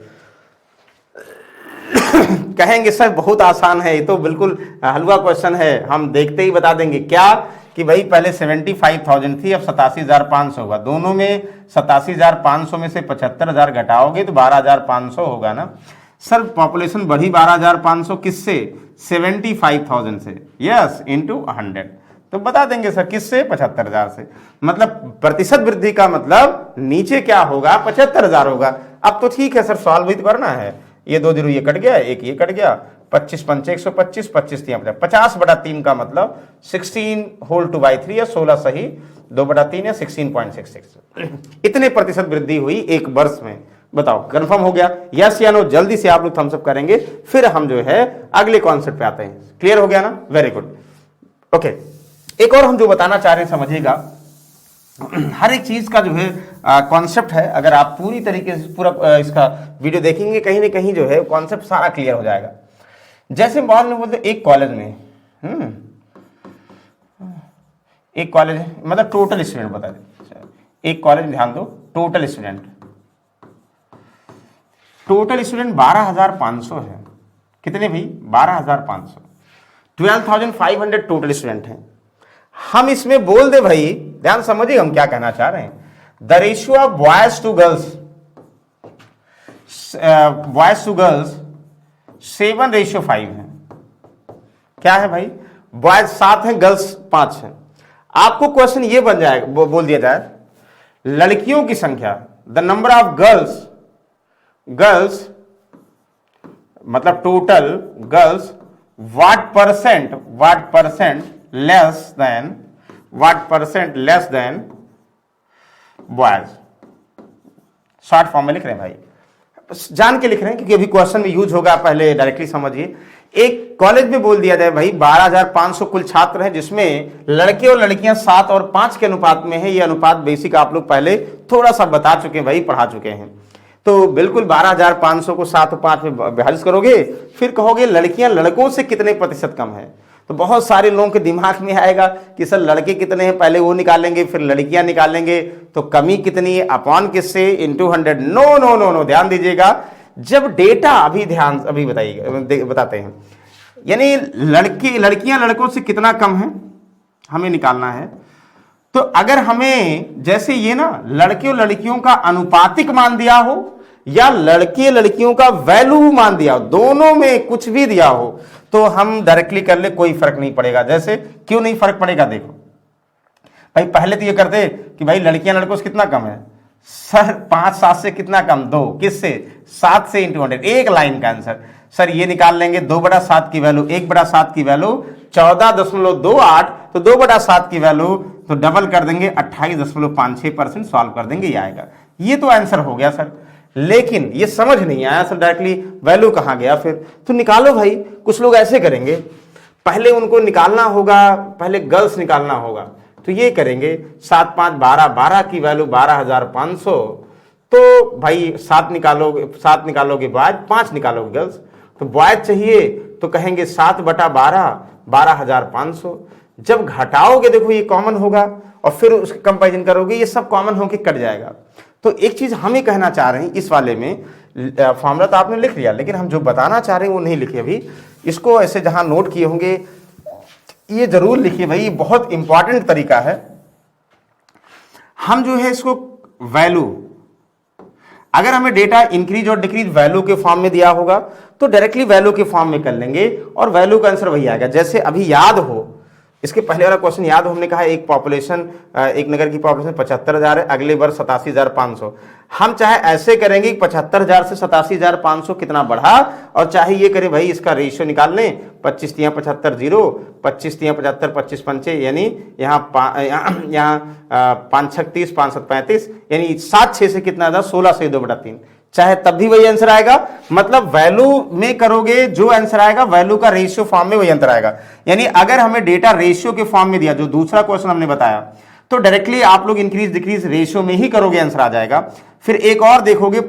कहेंगे सर बहुत आसान है, ये तो बिल्कुल हलवा क्वेश्चन है, हम देखते ही बता देंगे क्या कि भाई पहले 75,000 थी, अब 87,500 होगा। दोनों में 87,500 में से 75,000 घटाओगे तो 12,500 होगा ना सर। पॉपुलेशन बढ़ी 12,500 किससे? 75,000 से, यस, इंटू 100। तो बता देंगे सर किससे? 75,000 से। मतलब प्रतिशत वृद्धि का मतलब नीचे क्या होगा? 75,000 होगा। अब तो ठीक है सर, सॉल्व भी तो करना है। ये 2 0 ये कट गया, एक ये कट गया, 25 पंचे 125, 25 3 50/3 का मतलब 16 होल 2/3 या 16 सही 2/3 या 16.66। इतने प्रतिशत वृद्धि हुई एक वर्ष में। बताओ कंफर्म हो गया? यस या नो? जल्दी से आप लोग थम्स अप करेंगे, फिर हम जो है अगले कॉन्सेप्ट पे आते हैं। क्लियर हो गया ना? Very good. ओके, एक और हम जो बताना चाह रहे हैं समझिएगा। हर एक चीज का जो है कॉन्सेप्ट है, अगर आप पूरी तरीके से पूरा इसका वीडियो देखेंगे कहीं ना कहीं जो है कॉन्सेप्ट सारा क्लियर हो जाएगा। जैसे मान लो बोलते एक कॉलेज में एक कॉलेज है, मतलब टोटल स्टूडेंट बता दें। एक कॉलेज में ध्यान दो, टोटल स्टूडेंट 12,500 है। कितने भाई? 12,500। 12,500 टोटल स्टूडेंट हैं। हम इसमें बोल दे भाई, ध्यान समझिए हम क्या कहना चाह रहे हैं। The ratio of boys to girls 7:5 है। क्या है भाई? बॉयज 7 हैं, गर्ल्स 5 हैं। आपको क्वेश्चन ये बन जाएगा, बोल दिया जाए लड़कियों की संख्या, द नंबर ऑफ गर्ल्स मतलब total girls what percent less than boys। Short form में लिख रहे हैं भाई, जान के लिख रहे हैं क्योंकि अभी क्वेश्चन में यूज होगा, पहले डायरेक्टली समझिए। एक कॉलेज में बोल दिया जाए भाई 12,500 कुल छात्र हैं, जिसमें लड़के और लड़कियां 7 और 5 के अनुपात में है। ये अनुपात बेसिक आप लोग पहले थोड़ा सा बता चुके हैं भाई, पढ़ा चुके हैं। तो बिल्कुल 12,500 को 7 और 5 में विभाजित करोगे, फिर कहोगे लड़कियां लड़कों से कितने प्रतिशत कम है। तो बहुत सारे लोगों के दिमाग में आएगा कि सर लड़के कितने हैं, पहले वो निकालेंगे फिर लड़कियां निकालेंगे, तो कमी कितनी है अपॉन किससे? Into 100। No no no no, ध्यान दीजिएगा। जब डेटा अभी बताइएगा, बताते हैं, यानी लड़कियां लड़कों से कितना कम है हमें निकालना है। तो अगर हमें जैसे ये ना लड़के और लड़कियों का अनुपातिक मान दिया हो या लड़के लड़कियों का वैल्यू मान दिया हो, दोनों में कुछ भी दिया हो, तो हम डायरेक्टली कर ले, कोई फर्क नहीं पड़ेगा। जैसे क्यों नहीं फर्क पड़ेगा? देखो भाई, पहले तो ये करते कि भाई लड़कियां लड़कों से कितना कम है सर? 5 7 से कितना कम? 2 किससे? 7 से इंटू 100। एक लाइन का आंसर सर ये निकाल लेंगे। 2/7 की वैल्यू, 1/7 की वैल्यू 14.28, तो 2/7 की वैल्यू तो डबल कर देंगे 28.56%, सॉल्व कर देंगे, ये आएगा। ये तो आंसर हो गया सर। लेकिन ये समझ नहीं आया सर डायरेक्टली वैल्यू कहां गया फिर? तो निकालो भाई। कुछ लोग ऐसे करेंगे, पहले उनको निकालना होगा, पहले गर्ल्स निकालना होगा, तो ये करेंगे 7 5 12, 12 की वैल्यू 12,500, तो भाई 7 निकालोगे बॉयज, 5 निकालोगे गर्ल्स। तो बॉयज चाहिए तो कहेंगे 7/12, 12,500। जब घटाओगे देखो ये कॉमन होगा और फिर उसका कंपैरिजन करोगे, ये सब कॉमन होके कट जाएगा। तो एक चीज हम ही कहना चाह रहे हैं इस वाले में, फॉर्मूला तो आपने लिख लिया, लेकिन हम जो बताना चाह रहे हैं वो नहीं लिखे अभी। इसको ऐसे जहां नोट किए होंगे ये जरूर लिखिए भाई, ये बहुत इंपॉर्टेंट तरीका है। हम जो है इसको वैल्यू, अगर हमें डेटा इंक्रीज और डिक्रीज वैल्यू के फॉर्म में दिया होगा तो डायरेक्टली वैल्यू के फॉर्म में कर लेंगे और वैल्यू का आंसर वही आएगा। जैसे अभी याद हो, इसके पहले वाला क्वेश्चन याद हो, हमने कहा एक नगर की पॉपुलेशन 75,000 है, अगले वर्ष 87,500। हम चाहे ऐसे करेंगे 75,000 से 87,500 कितना बढ़ा, और चाहे ये करें भाई इसका रेशियो निकाल लें, 25 3 75 0, 25 3 75, 25 पंचे यानी यहाँ 5 6 30, 5 7 35, यानी 7 6 से कितना था? 16 से 2/3, चाहे तब भी वही आंसर आएगा। मतलब वैल्यू में करोगे जो आंसर आएगा, वैल्यू का रेशियो फॉर्म में वही आंसर आएगा। यानी अगर हमें डेटा रेशियो के फॉर्म में दिया, जो दूसरा क्वेश्चन हमने बताया, तो डायरेक्टली आप लोग इंक्रीज डिक्रीज रेशियो में ही करोगे, आंसर आ जाएगा। फिर एक और देखोगे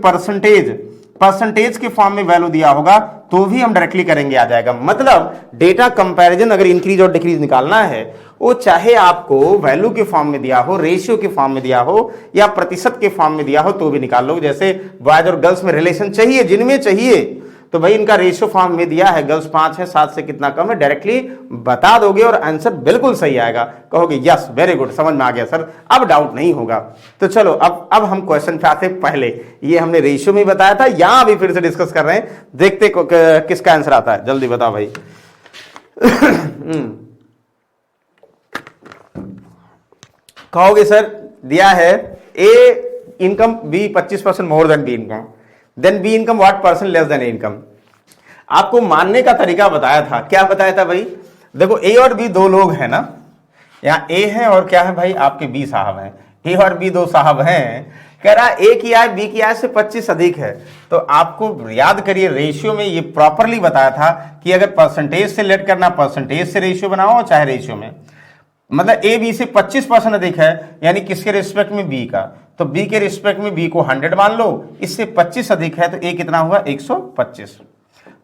परसेंटेज के फॉर्म में वैल्यू दिया होगा तो भी हम डायरेक्टली करेंगे, आ जाएगा। मतलब डेटा कंपैरिजन अगर इंक्रीज और डिक्रीज निकालना है, वो चाहे आपको वैल्यू के फॉर्म में दिया हो, रेशियो के फॉर्म में दिया हो या प्रतिशत के फॉर्म में दिया हो, तो भी निकाल लो। जैसे बॉयज और गर्ल्स में रिलेशन चाहिए, जिनमें चाहिए तो भाई इनका रेशियो फॉर्म में दिया है, गर्ल्स 5 है, 7 से कितना कम है, डायरेक्टली बता दोगे और आंसर बिल्कुल सही आएगा, कहोगे यस वेरी गुड, समझ में आ गया सर, अब डाउट नहीं होगा। तो चलो अब हम क्वेश्चन पे आते। पहले ये हमने रेशियो में बताया था, यहां भी फिर से डिस्कस कर रहे हैं, देखते किसका आंसर आता है, जल्दी बताओ भाई। कहोगे सर दिया है A income B 25% more than B income, then B income what percent less than A income. आपको मानने का तरीका बताया था, क्या बताया था भाई, देखो ए और बी दो लोग हैं ना, यहाँ ए है और क्या है भाई आपके बी साहब हैं, ए और बी दो साहब हैं, कह रहा ए की आय बी की आय से 25 अधिक है। तो आपको याद करिए रेशियो में ये प्रॉपरली बताया था कि अगर परसेंटेज से लेट करना परसेंटेज से रेशियो बनाओ, चाहे रेशियो में, मतलब ए बी से 25% अधिक है, यानी किसके रिस्पेक्ट में बी का, तो बी के रिस्पेक्ट में बी को 100 मान लो, इससे 25 अधिक है, तो ए कितना हुआ 125।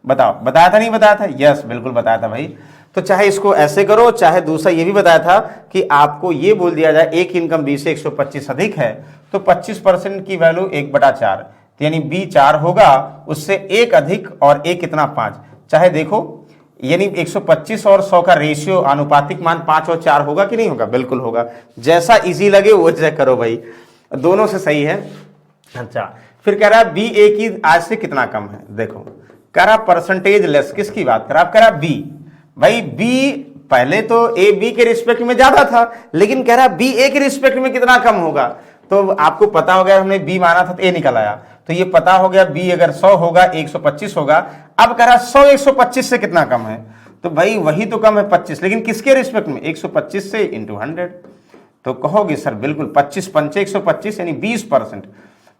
बताओ बताया था नहीं बताया था, यस बिल्कुल बताया था भाई। तो चाहे इसको ऐसे करो, चाहे दूसरा ये भी बताया था कि आपको ये बोल दिया जाए ए की इनकम बी से 125 अधिक है, तो 25% की वैल्यू 1/4, तो यानी बी 4 होगा, उससे 1 अधिक और ए कितना 5, चाहे देखो यानी 125 और 100 का रेशियो आनुपातिक मान 5 और 4 होगा कि नहीं होगा, बिल्कुल होगा, जैसा इजी लगे वो चेक करो भाई, दोनों से सही है। अच्छा फिर कह रहा है बी ए की आज से कितना कम है, देखो कह रहा परसेंटेज लेस, किसकी बात कर रहा, कह रहा बी, भाई बी पहले तो ए बी के रिस्पेक्ट में ज्यादा था, लेकिन कह रहा बी ए के रिस्पेक्ट में कितना कम होगा, तो आपको पता हो गया, हमने बी माना था तो ए निकल आया, तो ये पता हो गया बी अगर 100 होगा 125 होगा। अब कह रहा 100 125 से कितना कम है, तो भाई वही तो कम है 25, लेकिन किसके रिस्पेक्ट में 125 से इंटू 100, तो कहोगे सर बिल्कुल 25 पंचे 125 यानी 20%।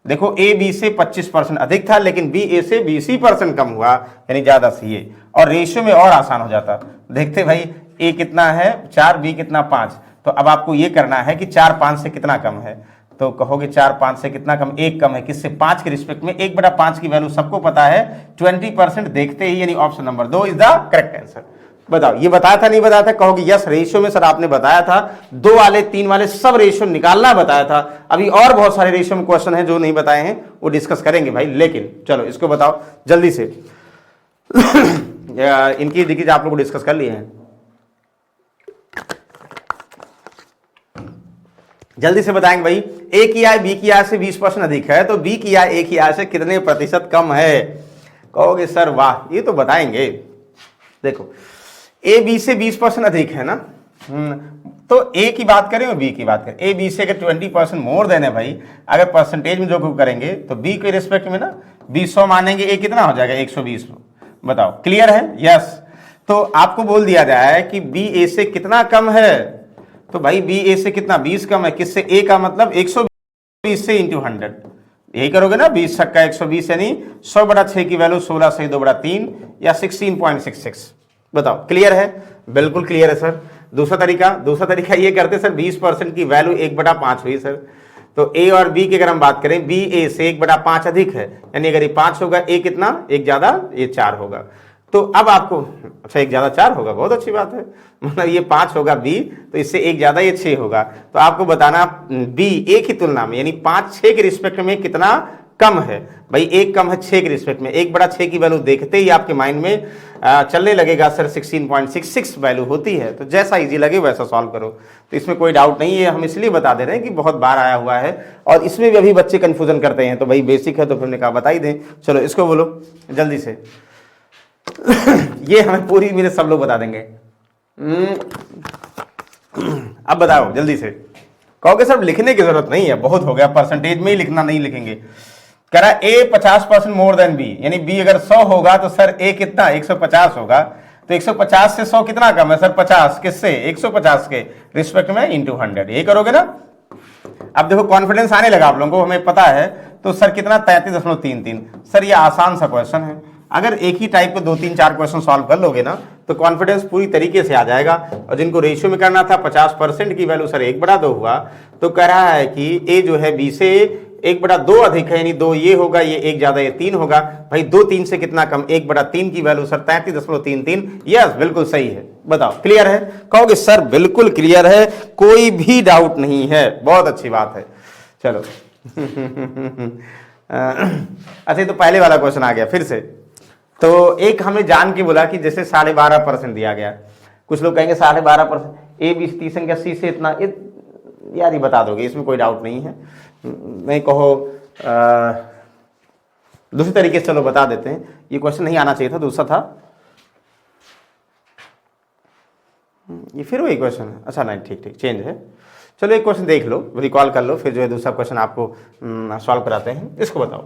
देखो ए बी से 25% अधिक था, लेकिन बी ए से 20% कम हुआ, यानी ज्यादा सी ए, और रेशियो में और आसान हो जाता। देखते भाई ए कितना है 4, बी कितना 5, तो अब आपको ये करना है कि 4 5 से कितना कम है, तो कहोगे 4 5 से कितना कम, 1 कम है, किससे 5 के रिस्पेक्ट में, 1/5 की वैल्यू सबको पता है 20%, देखते ही यानी option number 2 is the correct answer. बताओ ये बताया था नहीं बताया था, कहोगे यस रेशियो में सर आपने बताया था, 2 वाले 3 वाले सब रेशियो निकालना बताया था, अभी और बहुत सारे रेशियो में क्वेश्चन है जो नहीं बताए हैं, वो डिस्कस करेंगे भाई, लेकिन चलो इसको बताओ जल्दी से। इनकी देखिए आप लोग डिस्कस कर लिए हैं, जल्दी से बताएंगे भाई। ए की आय बी की आय से 20% अधिक है, तो बी की आय ए की आय से कितने प्रतिशत कम है, कहोगे सर वाह ये तो बताएंगे। देखो ए बी से 20% अधिक है ना, तो ए की बात करें और बी की बात करें, ए बी से अगर 20% मोर देन है भाई, अगर परसेंटेज में जो करेंगे तो बी के रिस्पेक्ट में ना 200 मानेंगे, ए कितना हो जाएगा 120। बताओ क्लियर है, यस। तो आपको बोल दिया जाए कि बी ए से कितना कम है, तो भाई बी ए से कितना 20 कम है, किससे, ए का मतलब 120 से इंटू 100, यही करोगे ना, 20 छक्का 120 यानी 100/6 की वैल्यू 16 से 2/3 या 16.66। बताओ क्लियर है, बिल्कुल क्लियर है सर। दूसरा तरीका ये करते सर 20% की वैल्यू 1/5 हुई सर, तो ए और बी की अगर हम बात करें, बी ए से 1/5 अधिक है, यानी अगर ये 5 होगा, ए कितना, एक ज्यादा ये 4 होगा, तो अब आपको अच्छा एक ज्यादा 4 होगा, बहुत अच्छी बात है, मतलब ये 5 होगा बी, तो इससे एक ज्यादा ये 6 होगा, तो आपको बताना बी ए की तुलना में यानी 5 6 के रिस्पेक्ट में कितना कम है, भाई एक कम है 6 के रिस्पेक्ट में, 1/6 की वैल्यू देखते ही आपके माइंड में चलने लगेगा सर 16.66 वैल्यू होती है, तो जैसा इजी लगे वैसा सॉल्व करो, तो इसमें कोई डाउट नहीं है, हम इसलिए बता दे रहे हैं कि बहुत बार आया हुआ है और इसमें भी अभी बच्चे कंफ्यूजन करते हैं, तो भाई बेसिक है तो फिर हमने कहा बता ही दें। चलो इसको बोलो जल्दी से। ये हमें पूरी मेरे सब लोग बता देंगे। अब बताओ जल्दी से, कहोगे सर लिखने की जरूरत नहीं है, बहुत हो गया, परसेंटेज में ही लिखना, नहीं लिखेंगे। कह रहा ए 50% मोर देन बी, यानी बी अगर 100 होगा तो सर ए कितना 150 होगा, तो 150 से 100 कितना कम है सर 50, किससे 150 के रिस्पेक्ट में इंटू 100, ये करोगे ना। अब देखो कॉन्फिडेंस आने लगा आप लोगों को, हमें पता है, तो सर कितना 33.33। सर ये आसान सा क्वेश्चन है, अगर एक ही टाइप को 2 3 4 क्वेश्चन सॉल्व कर लोगे ना तो कॉन्फिडेंस पूरी तरीके से आ जाएगा। और जिनको रेशियो में करना था 50% की वैल्यू सर 1/2 हुआ, तो कह रहा है कि ए जो है बी से 1/2 अधिक है, यानी 2 ये होगा, ये 1 ज्यादा ये 3 होगा, भाई 2 3 से कितना कम, 1/3 की वैल्यू सर 33.33। यस बिल्कुल सही है। बताओ क्लियर है, कहोगे सर बिल्कुल क्लियर है, कोई भी डाउट नहीं है, बहुत अच्छी बात है। चलो अच्छा तो पहले वाला क्वेश्चन आ गया फिर से, तो एक हमने जान के बोला कि जैसे 12.5% दिया गया, कुछ लोग कहेंगे 12.5%, ए बी सी संख्या सी से इतना, यार ये बता दोगे, इसमें कोई डाउट नहीं है। नहीं कहो दूसरी तरीके से चलो बता देते हैं, ये क्वेश्चन नहीं आना चाहिए था, दूसरा था ये, फिर वही क्वेश्चन है। अच्छा नहीं, ठीक ठीक चेंज है। चलो एक क्वेश्चन देख लो, रिकॉल कर लो, फिर जो है दूसरा क्वेश्चन आपको सॉल्व कराते हैं। इसको बताओ,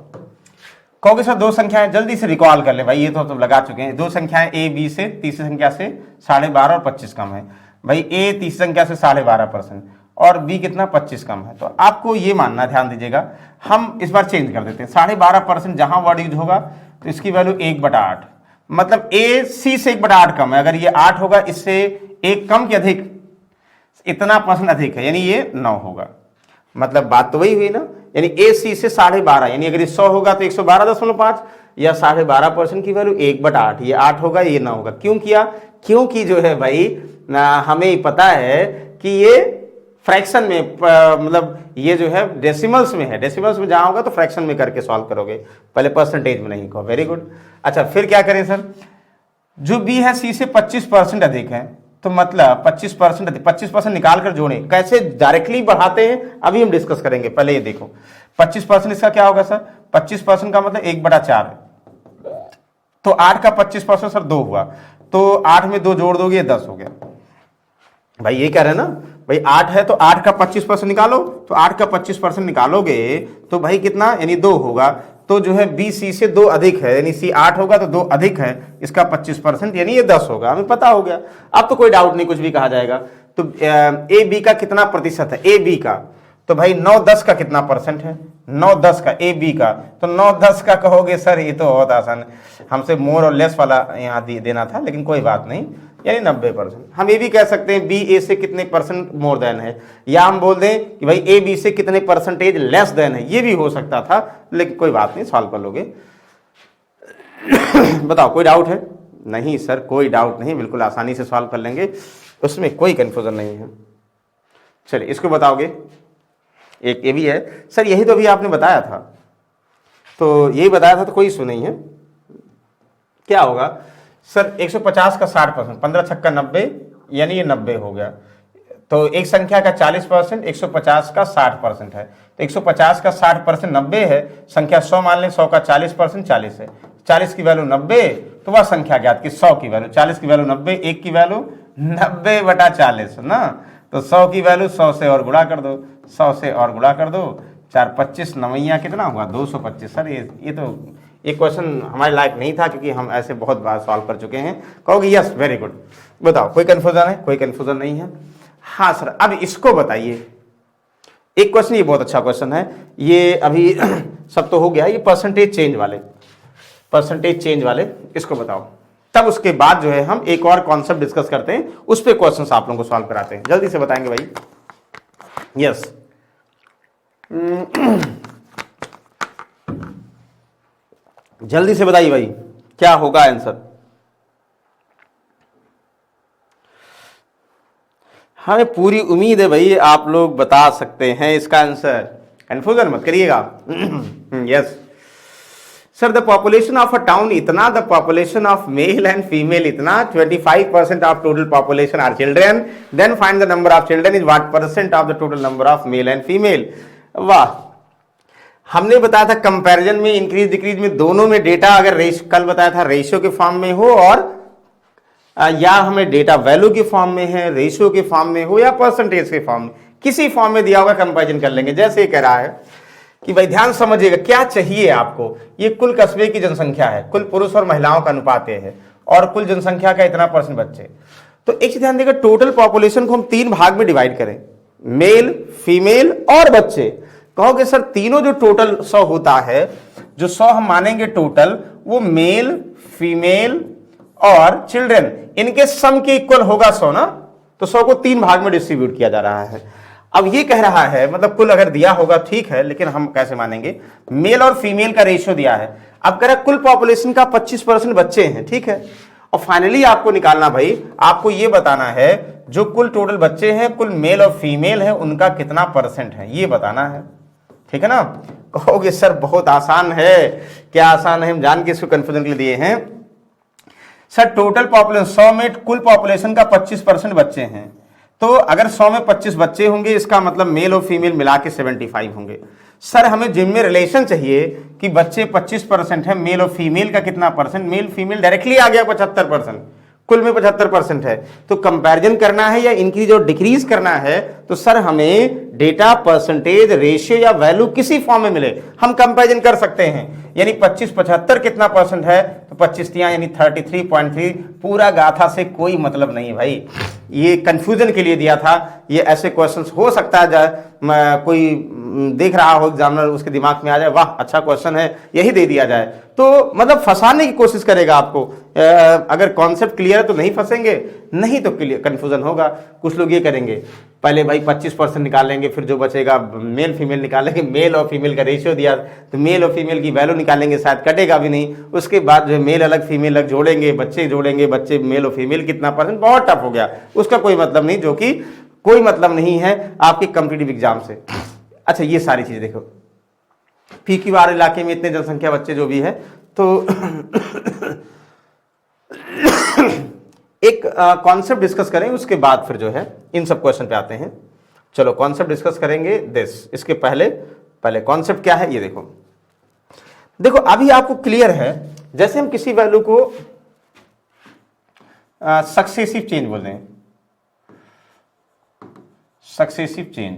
कहोगे सर दो संख्याएं, जल्दी से रिकॉल कर ले भाई, ये तो तुम लगा चुके हैं। दो संख्याएं ए बी से तीसरी संख्या से 12.5 और 25 कम है। भाई ए तीसरी संख्या से 12.5% और बी कितना 25 कम है। तो आपको ये मानना, ध्यान दीजिएगा, हम इस बार चेंज कर देते हैं। 12.5% जहां वर्ड यूज होगा तो इसकी वैल्यू 1/8, मतलब ए सी से 1/8 कम है। अगर ये 8 होगा, इससे एक कम कि अधिक, इतना % अधिक है, यानी ये 9 होगा। मतलब बात तो वही हुई ना, यानी ए सी से 12.5, यानी अगर ये 100 होगा तो 112.5 या 12.5% की वैल्यू 1/8, ये 8 होगा, ये 9 होगा। क्यों किया? क्योंकि जो है भाई हमें पता है कि ये फ्रैक्शन में, मतलब ये जो है डेसिमल्स में है, डेसिमल्स में जहां होगा तो फ्रैक्शन में करके सॉल्व करोगे, पहले परसेंटेज में नहीं कहो। Very good. अच्छा फिर क्या करें सर, जो बी है सी से 25% अधिक है, तो मतलब 25% अधिक, 25% निकाल कर जोड़ें। कैसे डायरेक्टली बढ़ाते हैं अभी हम डिस्कस करेंगे, पहले ये देखो 25% इसका क्या होगा सर, 25% का मतलब 1/4, तो 8 का 25% सर 2 हुआ, तो 8 में 2 जोड़ दोगे 10 हो गया। भाई ये कह रहे हैं ना भाई 8 है तो 8 का 25% निकालो, तो 8 का 25% निकालोगे तो भाई कितना, यानी 2 होगा। तो जो है बी सी से 2 अधिक है, यानी सी 8 होगा तो 2 अधिक है, इसका 25% यानी ये 10 होगा। हमें पता हो गया, अब तो कोई डाउट नहीं, कुछ भी कहा जाएगा। तो ए बी का कितना प्रतिशत है, ए बी का, तो भाई 9-10 का कितना % है, 9-10 का ए बी का, तो 9-10 का कहोगे सर ये तो बहुत आसान है, हमसे मोर और लेस वाला यहाँ देना था, लेकिन कोई बात नहीं, यानी 90%। हम ये भी कह सकते हैं बी ए से कितने % मोर देन है, या हम बोल दें कि भाई ए बी से कितने % लेस देन है, ये भी हो सकता था, लेकिन कोई बात नहीं, सॉल्व कर लोगे। बताओ कोई डाउट है? नहीं सर कोई डाउट नहीं, बिल्कुल आसानी से सॉल्व कर लेंगे, उसमें कोई कंफ्यूजन नहीं है। चलिए इसको बताओगे। एक ये भी है सर, यही तो अभी आपने बताया था, तो यही बताया था, तो कोई इशू नहीं है। क्या होगा सर, 150 का 60%, 15 छक्का 90, यानी ये 90 हो गया। तो एक संख्या का 40%, 150 का 60% है, तो 150 का 60% 90 है। संख्या 100 मान लें, 100 का 40% 40 है, 40 की वैल्यू 90, तो वह संख्या ज्ञात की 100 की वैल्यू, 40 की वैल्यू 90, 1 की वैल्यू 90/40 ना, तो 100 की वैल्यू 100 से और गुणा कर दो, 100 से और गुणा कर दो, 4 25 9 कितना हुआ 225। सर ये तो एक क्वेश्चन हमारे लायक नहीं था, क्योंकि हम ऐसे बहुत बार सॉल्व कर चुके हैं। कहोगे यस वेरी गुड। बताओ कोई कंफ्यूजन है? कोई कंफ्यूजन नहीं है। हाँ सर अब इसको बताइए, एक क्वेश्चन, ये बहुत अच्छा क्वेश्चन है, ये अभी सब तो हो गया, ये परसेंटेज चेंज वाले, इसको बताओ। तब उसके बाद जो है हम एक और कॉन्सेप्ट डिस्कस करते हैं, उस पर क्वेश्चन आप लोगों को सॉल्व कराते हैं। जल्दी से बताएंगे भाई। यस जल्दी से बताइए भाई, क्या होगा आंसर? हमें पूरी उम्मीद है भाई आप लोग बता सकते हैं इसका आंसर, कंफ्यूजन मत करिएगा। Yes sir, the population of a town इतना, the population of male and female इतना, 25% of total population are children, then find the number of children is what % of the total number of male and female. वाह, हमने बताया था comparison में, increase decrease में, दोनों में डेटा अगर कल बताया था रेशियो के फॉर्म में हो, और या हमें डेटा वैल्यू के फॉर्म में है, रेशियो के फॉर्म में हो, या परसेंटेज के फॉर्म में, किसी फॉर्म में दिया होगा, कंपैरिजन कर लेंगे। जैसे ये कह रहा है कि भाई ध्यान समझिएगा, क्या चाहिए आपको, ये कुल कस्बे की जनसंख्या है, कुल पुरुष और महिलाओं का अनुपात है, और कुल जनसंख्या का इतना % बच्चे। तो एक चीज ध्यान देगा, टोटल पॉपुलेशन को हम 3 भाग में डिवाइड करें, मेल, फीमेल और बच्चे। कहोगे सर तीनों जो टोटल 100 होता है, जो 100 हम मानेंगे टोटल, वो मेल, फीमेल और चिल्ड्रन, इनके सम के इक्वल होगा 100 ना, तो 100 को 3 भाग में डिस्ट्रीब्यूट किया जा रहा है। अब ये कह रहा है, मतलब कुल अगर दिया होगा ठीक है, लेकिन हम कैसे मानेंगे, मेल और फीमेल का रेशियो दिया है। अब कह रहा कुल पॉपुलेशन का 25% बच्चे हैं, ठीक है, और फाइनली आपको निकालना भाई, आपको ये बताना है जो कुल टोटल बच्चे हैं, कुल मेल और फीमेल है, उनका कितना % है, ये बताना है, ठीक है ना। कहोगे सर बहुत आसान है, क्या आसान है, हम जान के इसको कंफ्यूजन के लिए दिए हैं। सर टोटल पॉपुलेशन 100 में कुल पॉपुलेशन का 25% बच्चे हैं, तो अगर 100 में 25 बच्चे होंगे इसका मतलब मेल और फीमेल मिला के 75 होंगे। सर हमें जिम में रिलेशन चाहिए कि बच्चे 25% है, मेल और फीमेल का कितना परसेंट, मेल फीमेल डायरेक्टली आ गया 75%, कुल में 75% है। तो कंपैरिजन करना है या इंक्रीज और डिक्रीज करना है तो सर हमें डेटा, परसेंटेज, रेशियो या वैल्यू किसी फॉर्म में मिले हम कंपैरिजन कर सकते हैं। यानी 25 75 कितना परसेंट है, तो 25 यानी 33.3। पूरा गाथा से कोई मतलब नहीं है भाई, ये कंफ्यूजन के लिए दिया था। ये ऐसे क्वेश्चंस हो सकता है कोई देख रहा हो एग्जामिनर, उसके दिमाग में आ जाए वाह अच्छा क्वेश्चन है, यही दे दिया जाए, तो मतलब फंसाने की कोशिश करेगा आपको। अगर कॉन्सेप्ट क्लियर है तो नहीं फंसेंगे, नहीं तो क्लियर कंफ्यूजन होगा। कुछ लोग ये करेंगे, पहले भाई 25% निकालेंगे, फिर जो बचेगा मेल फीमेल निकालेंगे, मेल और फीमेल का रेशियो दिया तो मेल और फीमेल की वैल्यू निकालेंगे, शायद कटेगा भी नहीं। उसके बाद जो है मेल अलग फीमेल अलग जोड़ेंगे, बच्चे मेल और फीमेल कितना परसेंट, बहुत टफ हो गया। उसका कोई मतलब नहीं, जो कि कोई मतलब नहीं है आपके कॉम्पिटिटिव एग्जाम से। अच्छा ये सारी चीजें देखो, PQR इलाके में इतने जनसंख्या बच्चे जो भी है, तो एक कॉन्सेप्ट डिस्कस करें, उसके बाद फिर जो है इन सब क्वेश्चन पे आते हैं। चलो कॉन्सेप्ट डिस्कस करेंगे दिस, इसके पहले कॉन्सेप्ट क्या है ये देखो अभी आपको क्लियर है। जैसे हम किसी वैल्यू को सक्सेसिव चेंज बोल रहे हैं, सक्सेसिव चेंज,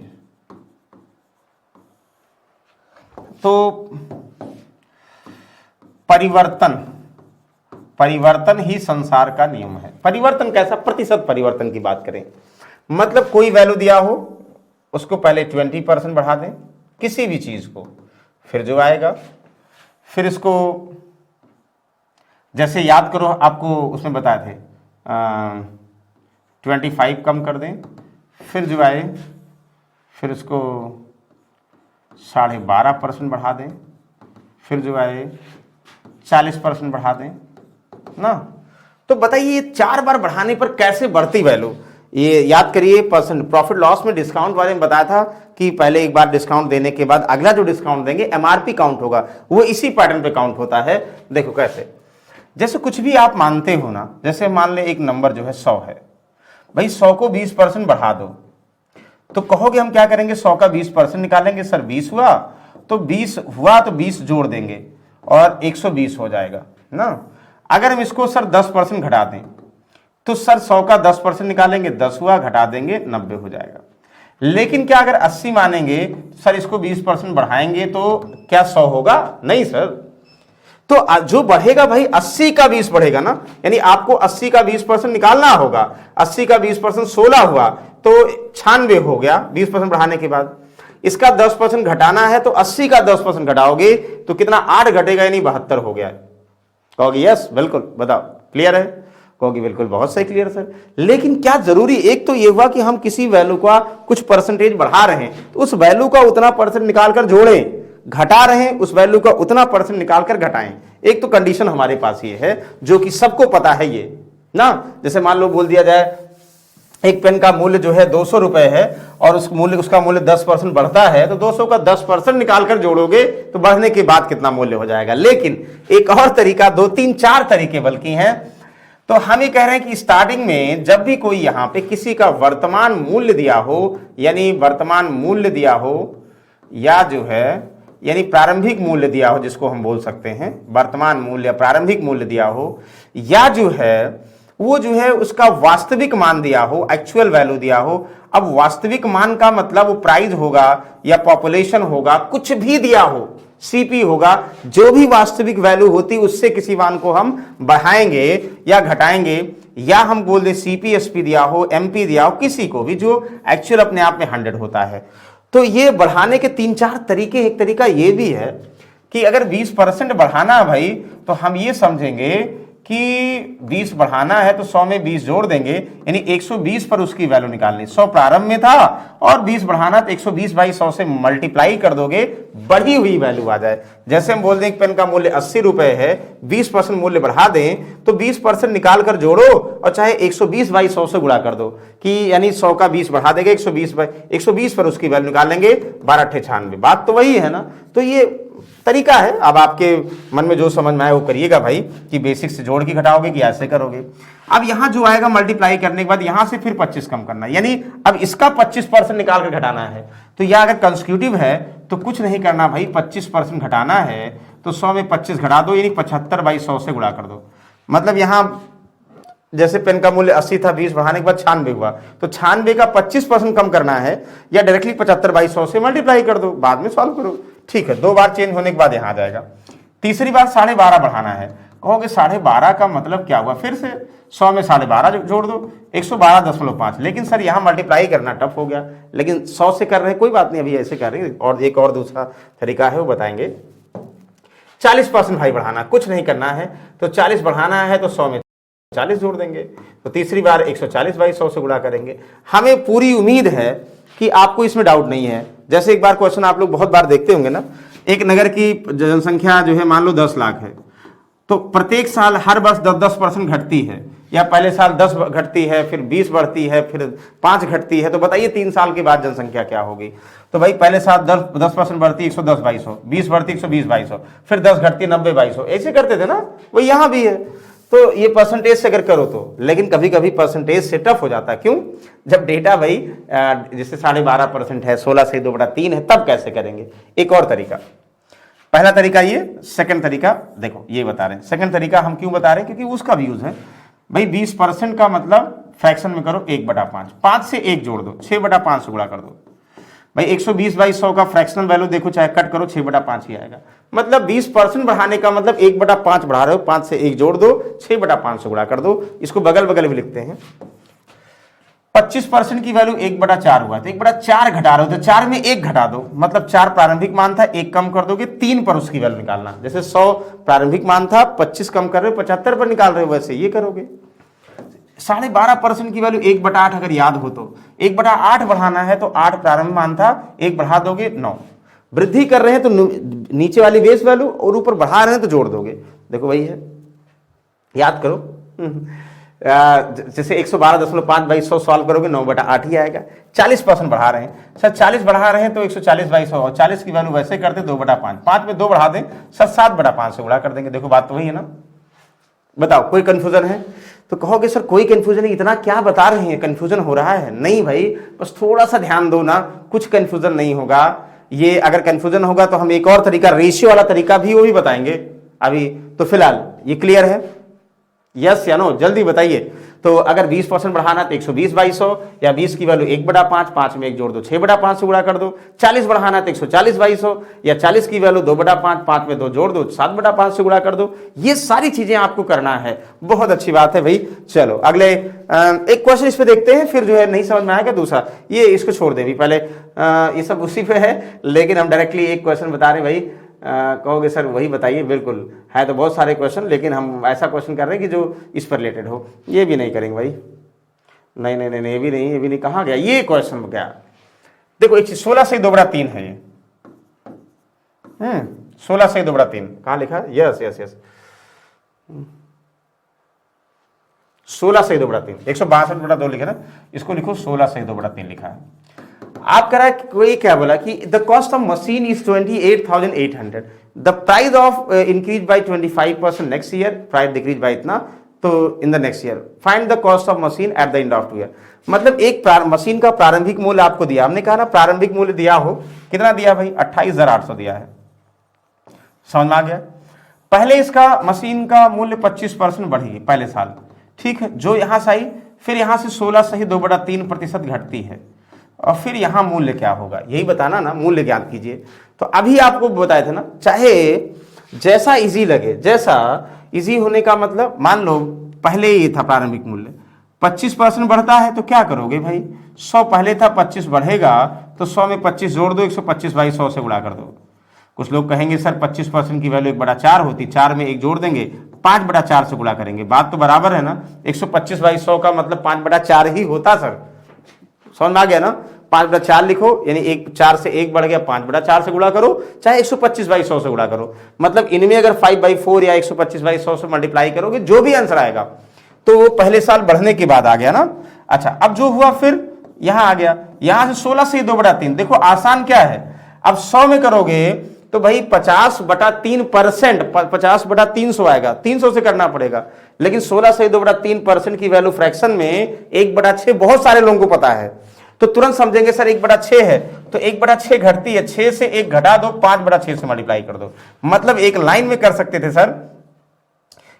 तो परिवर्तन ही संसार का नियम है। परिवर्तन कैसा, प्रतिशत परिवर्तन की बात करें, मतलब कोई वैल्यू दिया हो उसको पहले 20% बढ़ा दें किसी भी चीज को, फिर जो आएगा, फिर इसको जैसे याद करो आपको उसमें बताए थे 25 कम कर दें, फिर जो आए फिर उसको 12.5% बढ़ा दें, फिर जो आए 40% बढ़ा दें ना। तो बताइए ये 4 बार बढ़ाने पर कैसे बढ़ती वैल्यू, ये याद करिए। परसेंट प्रॉफिट लॉस में डिस्काउंट वाले में बताया था कि पहले एक बार डिस्काउंट देने के बाद अगला जो डिस्काउंट देंगे MRP काउंट होगा, वो इसी पैटर्न पे काउंट होता है। देखो कैसे, जैसे कुछ भी आप मानते हो ना, जैसे मान ले एक नंबर जो है 100 है, भाई 100 को 20% बढ़ा दो, तो कहोगे हम क्या करेंगे, 100 का 20% निकालेंगे। सर 20 हुआ तो 20 जोड़ देंगे और 120 हो जाएगा ना। अगर हम इसको सर 10% घटा दें तो सर 100 का 10% निकालेंगे, 10 हुआ, घटा देंगे 90 हो जाएगा। लेकिन क्या अगर 80 मानेंगे, सर इसको 20% बढ़ाएंगे तो क्या 100 होगा? नहीं सर। तो जो बढ़ेगा भाई 80 का 20 बढ़ेगा ना, यानी आपको 80 का 20% निकालना होगा। 80 का 20% 16 हुआ तो 96 हो गया 20% बढ़ाने के बाद। इसका 10% घटाना है तो 80 का 10% घटाओगे तो कितना, 8 घटेगा, यानी 72 हो गया। कहोगे यस बिल्कुल, बताओ क्लियर है? कहोगे बिल्कुल, बहुत सही क्लियर सर। लेकिन क्या जरूरी, एक तो ये हुआ कि हम किसी वैल्यू का कुछ परसेंटेज बढ़ा रहे हैं तो उस वैल्यू का उतना परसेंट निकालकर जोड़ें, घटा रहे हैं उस वैल्यू का उतना परसेंट निकालकर घटाएं। एक तो कंडीशन हमारे पास ये है जो कि सबको पता है ये ना। जैसे मान लो बोल दिया जाए एक पेन का मूल्य जो है 200 रुपए है और उसका मूल्य 10% बढ़ता है, तो 200 का 10% निकालकर जोड़ोगे तो बढ़ने के बाद कितना मूल्य हो जाएगा। लेकिन एक और तरीका, 2 3 4 तरीके बल्कि हैं। तो हम ये कह रहे हैं कि स्टार्टिंग में जब भी कोई यहां पे किसी का वर्तमान मूल्य दिया हो, यानी वर्तमान मूल्य दिया हो, या जो है यानी प्रारंभिक मूल्य दिया हो, जिसको हम बोल सकते हैं वर्तमान मूल्य, प्रारंभिक मूल्य दिया हो, या जो है वो जो है उसका वास्तविक मान दिया हो, एक्चुअल वैल्यू दिया हो। अब वास्तविक मान का मतलब वो प्राइस होगा या पॉपुलेशन होगा, कुछ भी दिया हो, CP होगा, जो भी वास्तविक वैल्यू होती उससे किसी मान को हम बढ़ाएंगे या घटाएंगे, या हम बोल दें CP SP दिया हो, MP दिया हो, किसी को भी जो एक्चुअल अपने आप में 100 होता है। तो ये बढ़ाने के 3 4 तरीके। एक तरीका ये भी है कि अगर 20% बढ़ाना है भाई, तो हम ये समझेंगे कि 20 बढ़ाना है तो 100 में 20 जोड़ देंगे, यानी 120 पर उसकी वैल्यू निकालनी। 100 प्रारंभ में था और 20 बढ़ाना तो 120 बाई 100 से मल्टीप्लाई कर दोगे, बढ़ी हुई वैल्यू आ जाए। जैसे हम बोल दें एक पेन का मूल्य 80 रुपए है, 20% मूल्य बढ़ा दें तो 20% निकाल कर जोड़ो और चाहे 120 बाई 100 से गुणा कर दो, कि यानी 100 का 20 बढ़ा देगा, 120 पर उसकी वैल्यू निकाल लेंगे, 12 98। बात तो वही है ना। तो ये तरीका है, अब आपके मन में जो समझ में आए वो करिएगा भाई, कि बेसिक से जोड़ के घटाओगे कि ऐसे करोगे। अब यहां जो आएगा मल्टीप्लाई करने के बाद यहां से फिर 25 कम करना, यानी अब इसका 25% निकाल कर घटाना है। तो यह अगर कंसेक्यूटिव है तो कुछ नहीं करना भाई, 25% घटाना है तो 100 में 25 घटा दो, यानी 75/100 से गुणा कर दो। मतलब यहां जैसे पेन का मूल्य 80 था, 20 बढ़ाने के बाद 96 हुआ, तो 96 का 25% कम करना है, या डायरेक्टली 75/100 से मल्टीप्लाई कर दो, बाद में सॉल्व करो। ठीक है, 2 बार चेंज होने के बाद यहां आ जाएगा। तीसरी बार 12.5 बढ़ाना है। कहोगे 12.5 का मतलब क्या हुआ, फिर से 100 में 12.5 जोड़ दो, 112.5। लेकिन सर यहाँ मल्टीप्लाई करना टफ हो गया, लेकिन 100 से कर रहे हैं, कोई बात नहीं, अभी ऐसे कर रहे हैं। और एक और दूसरा तरीका है वो बताएंगे। 40% भाई बढ़ाना, कुछ नहीं करना है, तो 40 बढ़ाना है तो 100 में 40 जोड़ देंगे, तो तीसरी बार 140/100 से गुणा करेंगे। हमें पूरी उम्मीद है कि आपको इसमें डाउट नहीं है। जैसे एक बार क्वेश्चन आप लोग बहुत बार देखते होंगे ना, एक नगर की जनसंख्या जो है मान लो 10 लाख है, तो प्रत्येक साल हर वर्ष 10% घटती है, या पहले साल 10 घटती है, फिर 20 बढ़ती है, फिर 5 घटती है, तो बताइए 3 साल के बाद जनसंख्या क्या होगी। तो भाई पहले साल 10% बढ़ती 110/200, 20 बढ़ती 120/200, फिर 10 घटती 90/200, ऐसे करते थे ना, वो यहाँ भी है। तो ये परसेंटेज से अगर करो तो, लेकिन कभी कभी परसेंटेज से टफ हो जाता है। क्यों? जब डेटा भाई जैसे 12.5% है, 16 से 2/3 है, तब कैसे करेंगे। एक और तरीका, पहला तरीका ये, सेकंड तरीका देखो ये बता रहे हैं। सेकंड तरीका हम क्यों बता रहे हैं, क्योंकि उसका भी यूज है भाई। 20% का मतलब फ्रैक्शन में करो 1/5, 5 से 1 जोड़ दो, 6/5 से गुणा कर दो भाई। 120/100 का फ्रैक्शनल वैल्यू देखो, चाहे कट करो 6/5 ही आएगा। मतलब 20% बढ़ाने का मतलब 1/5 बढ़ा रहे हो, 5 से 1 जोड़ दो, 6/5 से गुणा कर दो। इसको बगल बगल भी लिखते हैं। 25% की वैल्यू 1/4 हुआ, तो 1/4 घटा रहे हो, तो 4 में 1 घटा दो, मतलब 4 प्रारंभिक मान था, 1 कम कर दोगे, 3 पर उसकी वैल्यू निकालना। जैसे 100 प्रारंभिक मान था, 25 कम कर रहे हो, 75 पर निकाल रहे हो, वैसे ये करोगे। 12.5% की वैल्यू 1/8 अगर याद हो तो 1/8 बढ़ाना है, तो 8 प्रारंभिक मान था, 1 बढ़ा दोगे 9। वृद्धि कर रहे हैं तो नीचे वाली बेस वैल्यू, और ऊपर बढ़ा रहे हैं तो जोड़ दोगे। देखो वही है, याद करो। जैसे 112.5/100 सॉल्व करोगे 9/8 ही आएगा। 40% बढ़ा रहे हैं सर, 40 बढ़ा रहे हैं तो 140/100, और 40 की वैल्यू वैसे करते 2/5, 5 में 2 बढ़ा दें सर, 7/5 से गुणा कर देंगे। देखो बात तो वही है ना। बताओ कोई कंफ्यूजन है तो कहोगे सर कोई कंफ्यूजन नहीं, इतना क्या बता रहे हैं, कंफ्यूजन हो रहा है। नहीं भाई, बस थोड़ा सा ध्यान दो ना, कुछ कंफ्यूजन नहीं होगा। ये अगर कंफ्यूजन होगा तो हम एक और तरीका, रेशियो वाला तरीका भी वो भी बताएंगे अभी। तो फिलहाल ये क्लियर है, यस या नो, जल्दी बताइए। तो अगर 20% बढ़ाना तो 120/100, या 20 की वैल्यू 1/5, 5 में 1 जोड़ दो, 6/5 से गुणा कर दो। 40 बढ़ाना तो 140/100, या 40 की वैल्यू 2/5, 5 में 2 जोड़ दो, 7/5 से गुणा कर दो। ये सारी चीजें आपको करना है। बहुत अच्छी बात है भाई। चलो अगले एक क्वेश्चन इस पे देखते हैं, फिर जो है नहीं समझ में आएगा दूसरा, ये इसको छोड़ दे भी पहले। ये सब उसी पे है, लेकिन हम डायरेक्टली एक क्वेश्चन बता रहे भाई। कहोगे सर वही बताइए, बिल्कुल है तो बहुत सारे क्वेश्चन, लेकिन हम ऐसा क्वेश्चन कर रहे हैं कि जो इस पर रिलेटेड हो। ये भी नहीं करेंगे भाई, नहीं नहीं नहीं, ये भी नहीं, कहाँ गया ये क्वेश्चन गया। देखो 16 से 2/3 है ये। 16 से 2/3 कहाँ लिखा है, यस यस यस, 16 से 2/3, 162/2 लिखा ना, इसको लिखो 16 से 2/3 लिखा है। आप कह रहा है कोई क्या बोला कि the cost of machine is 28,800, the price of increase by 25% next year, price decrease by इतना, तो in the next year find the cost of machine at the end of 2 year. मतलब एक मशीन का प्रारंभिक मूल्य आपको दिया, हमने कहा ना प्रारंभिक मूल्य दिया हो, कितना दिया भाई, 28,800 दिया है। समझ में आ गया। पहले इसका मशीन का मूल्य 25% बढ़ी पहले साल, ठीक है, जो यहां से आई, फिर यहां से 16 से ही 2/3% घटती है, और फिर यहां मूल्य क्या होगा, यही बताना ना, मूल्य ज्ञात कीजिए। तो अभी आपको बताए थे ना, चाहे जैसा इजी लगे, जैसा इजी होने का मतलब, मान लो पहले ये था प्रारंभिक मूल्य, 25% बढ़ता है तो क्या करोगे भाई, 100 पहले था, 25 बढ़ेगा तो 100 में 25 जोड़ दो, 125/100 से गुणा कर दो। कुछ लोग कहेंगे सर 25% की वैल्यू 1/4 होती, 4 में 1 जोड़ देंगे, 5/4 से गुणा करेंगे। बात तो बराबर है ना, 125/100 का मतलब 5/4 ही होता सर। समझ में आ गया ना। 5/4 लिखो, यानी 4 से 1 बढ़ गया, 5/4 से गुणा करो, चाहे 125/100 से गुणा करो। मतलब इनमें अगर 5/4 या 125/100 से मल्टीप्लाई करोगे, जो भी आंसर आएगा, तो वो पहले साल बढ़ने के बाद आ गया ना। अच्छा, अब जो हुआ फिर यहां आ गया, यहां से 16 से 2/3, देखो आसान क्या है, अब 100 में करोगे तो भाई 50/3%, 50/300 आएगा, 300 से करना पड़ेगा। लेकिन 16 से 2/3% की वैल्यू फ्रैक्शन में 1/6 बहुत सारे लोगों को पता है, तो तुरंत समझेंगे सर 1/6 है, तो 1/6 घटती है, 6 से 1 घटा दो, 5/6 से मल्टीप्लाई कर दो। मतलब एक लाइन में कर सकते थे सर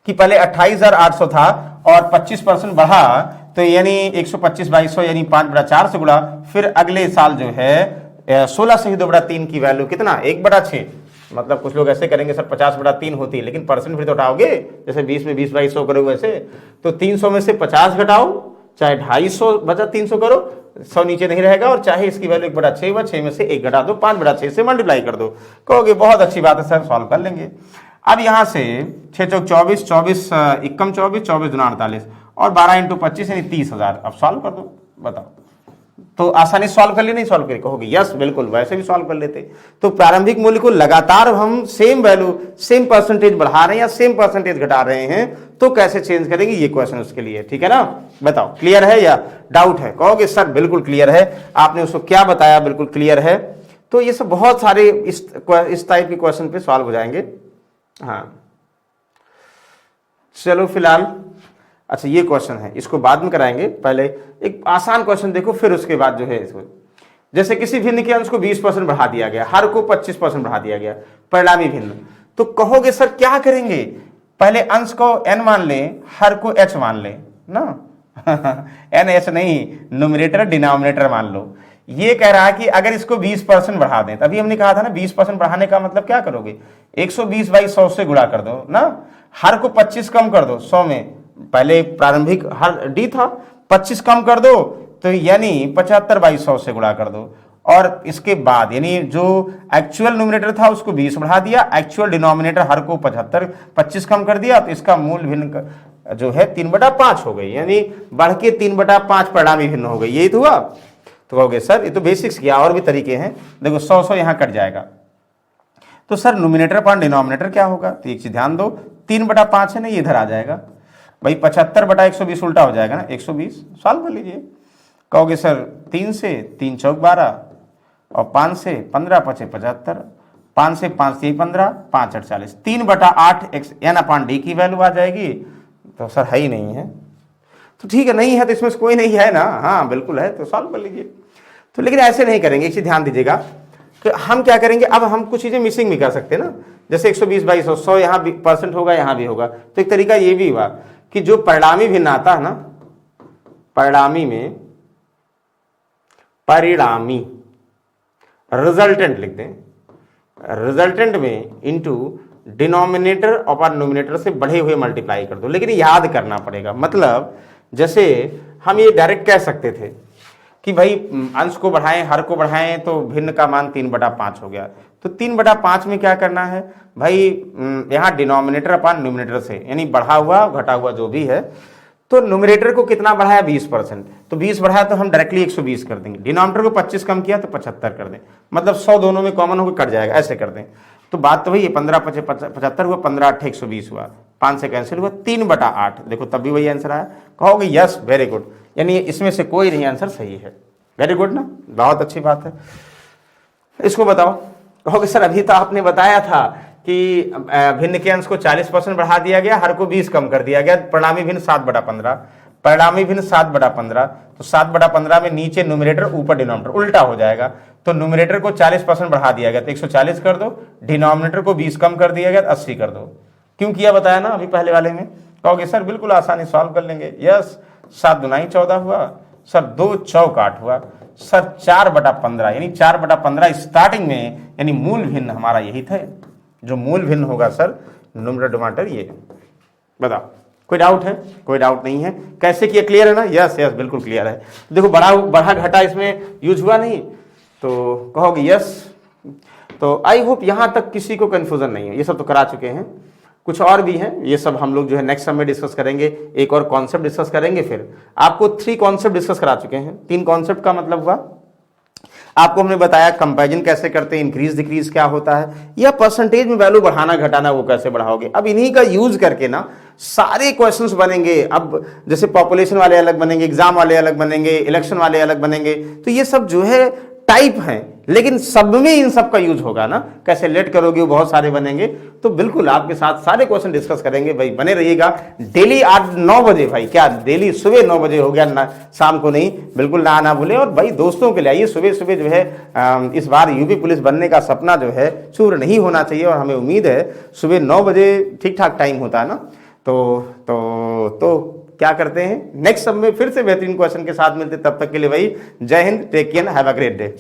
कि पहले 28,800 था और 25% बढ़ा, तो यानी 125/100 यानी 5/4 से गुणा, फिर अगले साल जो है 16 से ही 2/3 की वैल्यू कितना, 1/6। मतलब कुछ लोग ऐसे करेंगे सर 50/3 होती है, लेकिन परसेंट फिर तो उठाओगे, जैसे 20 में 20/100 करोगे वैसे, तो 300 में से 50 घटाओ, चाहे 250/300 करो, 100 नीचे नहीं रहेगा, और चाहे इसकी वैल्यू 1/6 हुआ, 6 में से 1 घटा दो, 5/6 से मल्टीप्लाई कर दो। कहोगे बहुत अच्छी बात है सर, सॉल्व कर लेंगे। अब यहां से 6 चौक 24, 24 एकम 24, 24 दूना 48 और 12 × 25 यानी 30,000। अब सॉल्व कर दो, बताओ। तो आसानी सॉल्व कर ली, नहीं सॉल्व करी, कहोगे यस बिल्कुल वैसे भी सॉल्व कर लेते। तो प्रारंभिक मूल्य को लगातार हम सेम वैल्यू, सेम परसेंटेज बढ़ा रहे हैं या सेम परसेंटेज घटा रहे हैं, तो कैसे चेंज करेंगे, ये क्वेश्चन उसके लिए, ठीक है ना। बताओ क्लियर है या डाउट है। कहोगे सर बिल्कुल क्लियर है, आपने उसको क्या बताया बिल्कुल क्लियर है। तो ये सब बहुत सारे इस टाइप के क्वेश्चन पे सॉल्व हो जाएंगे। हाँ चलो फिलहाल, अच्छा ये क्वेश्चन है, इसको बाद में कराएंगे, पहले एक आसान क्वेश्चन देखो, फिर उसके बाद जो है इसको, जैसे किसी भिन्न के अंश को 20% बढ़ा दिया गया, हर को 25% बढ़ा दिया गया, परिणामी भिन्न। तो कहोगे सर क्या करेंगे, पहले अंश को n मान लें, हर को h मान लें ना n h नहीं, न्यूमरेटर डिनोमिनेटर मान लो। ये कह रहा है कि अगर इसको 20% बढ़ा दें, तभी हमने कहा था ना 20% बढ़ाने का मतलब क्या करोगे, 120/100 से गुणा कर दो ना, हर को 25 कम कर दो 100 में, पहले प्रारंभिक हर डी था, 25 कम कर दो, तो यानी 75/100 से गुणा कर दो, और इसके बाद यानी जो एक्चुअल न्यूमरेटर था उसको 20 बढ़ा दिया, एक्चुअल डिनोमिनेटर हर को 75, 25 कम कर दिया, तो इसका मूल भिन्न जो है 3/5 हो गई, यानी बढ़ के 3/5 परिणामी भिन्न हो गई। यही तो हुआ। तो कहोगे सर ये तो बेसिक्स किया, और भी तरीके हैं, देखो 100 यहां कट जाएगा, तो सर न्यूमरेटर अपॉन डिनोमिनेटर क्या होगा, तो एक चीज ध्यान दो, 3/5 है ना, ये इधर आ जाएगा भाई, 75/120 उल्टा हो जाएगा ना, 120। सॉल्व कर लीजिए। कहोगे सर 3 से 3 चौक 12 और 5 से 15 5 75, 5 से 5 3 15, 5 8 40, 3/8 n/d की वैल्यू आ जाएगी। तो सर है ही नहीं है, तो ठीक है नहीं है तो इसमें कोई नहीं है ना, हाँ बिल्कुल है, तो सॉल्व कर लीजिए। तो लेकिन ऐसे नहीं करेंगे, एक चीज ध्यान दीजिएगा कि हम क्या करेंगे, अब हम कुछ चीजें मिसिंग भी कर सकते हैं ना, जैसे 120/100, 100 यहाँ भी परसेंट होगा, यहाँ भी होगा, तो एक तरीका ये भी हुआ कि जो परिणामी भिन्न आता है ना, परिणामी में, परिणामी रिजल्टेंट लिख दें, रिजल्टेंट में इंटू डिनोमिनेटर और न्यूमरेटर से बढ़े हुए मल्टीप्लाई कर दो। लेकिन याद करना पड़ेगा, मतलब जैसे हम ये डायरेक्ट कह सकते थे कि भाई अंश को बढ़ाएं, हर को बढ़ाएं, तो भिन्न का मान 3/5 हो गया। तो 3/5 में क्या करना है भाई, यहाँ डिनोमिनेटर अपॉन न्यूमरेटर से, यानी बढ़ा हुआ घटा हुआ जो भी है, तो न्यूमरेटर को कितना बढ़ाया 20%, तो 20 बढ़ाया तो हम डायरेक्टली 120 कर देंगे, डिनोमिनेटर को 25 कम किया तो 75 कर दें, मतलब 100 दोनों में कॉमन होकर कट जाएगा, ऐसे कर दें। तो बात तो वही है, 15 5 75 हुआ, 15 8 120 हुआ, 5 से कैंसिल हुआ, 3/8, देखो तब भी वही आंसर आया। कहोगे यस वेरी गुड, यानी इसमें से कोई नहीं आंसर सही है, वेरी गुड ना, बहुत अच्छी बात है। इसको बताओ। कहोगे सर अभी तो आपने बताया था कि भिन्न के अंश को 40% बढ़ा दिया गया, हर को 20 कम कर दिया गया, परिणामी भिन्न 7/15, परिणामी भिन्न 7/15, तो 7/15 में नीचे न्यूमरेटर ऊपर डिनोमिनेटर उल्टा हो जाएगा, तो न्यूमरेटर को 40% बढ़ा दिया गया तो 140 कर दो, डिनोमिनेटर को 20 कम कर दिया गया तो 80 कर दो। क्यों किया बताया ना अभी पहले वाले में। कहोगे सर बिल्कुल आसानी सॉल्व कर लेंगे, यस 7 दूना 14 हुआ, सर 2 चौक 8 हुआ, सर 4/15, यानी 4/15 स्टार्टिंग में, यानी मूल भिन्न हमारा यही था, जो मूल भिन्न होगा सर न्यूमरेटर डिनोमिनेटर ये। बताओ कोई डाउट है, कोई डाउट नहीं है, कैसे किया, क्लियर है ना, यस यस बिल्कुल क्लियर है। देखो बढ़ा घटा इसमें यूज हुआ नहीं, तो कहोगे यस। तो आई होप यहां तक किसी को कंफ्यूजन नहीं है, ये सब तो करा चुके हैं, कुछ और भी हैं, ये सब हम लोग जो है नेक्स्ट समय डिस्कस करेंगे, एक और कॉन्सेप्ट डिस्कस करेंगे। फिर आपको 3 कॉन्सेप्ट डिस्कस करा चुके हैं। 3 कॉन्सेप्ट का मतलब हुआ, आपको हमने बताया कंपैरिजन कैसे करते हैं, इंक्रीज डिक्रीज क्या होता है, या परसेंटेज में वैल्यू बढ़ाना घटाना वो कैसे बढ़ाओगे। अब इन्हीं का यूज करके ना सारे क्वेश्चंस बनेंगे। अब जैसे पॉपुलेशन वाले अलग बनेंगे, एग्जाम वाले अलग बनेंगे, इलेक्शन वाले अलग बनेंगे, तो ये सब जो है टाइप हैं, लेकिन सब में इन सब का यूज होगा ना। कैसे लेट करोगे वो बहुत सारे बनेंगे, तो बिल्कुल आपके साथ सारे क्वेश्चन डिस्कस करेंगे भाई, बने रहिएगा। डेली आज 9 बजे भाई, क्या डेली सुबह 9 बजे हो गया ना, शाम को नहीं, बिल्कुल ना आना भूले। और भाई दोस्तों के लिए आइए, सुबह सुबह जो है इस बार यूपी पुलिस बनने का सपना जो है चूर नहीं होना चाहिए, और हमें उम्मीद है सुबह 9 बजे ठीक ठाक टाइम होता है ना। तो क्या करते हैं, नेक्स्ट सब में फिर से बेहतरीन क्वेश्चन के साथ मिलते, तब तक के लिए भाई जय हिंद, take care, have a great day.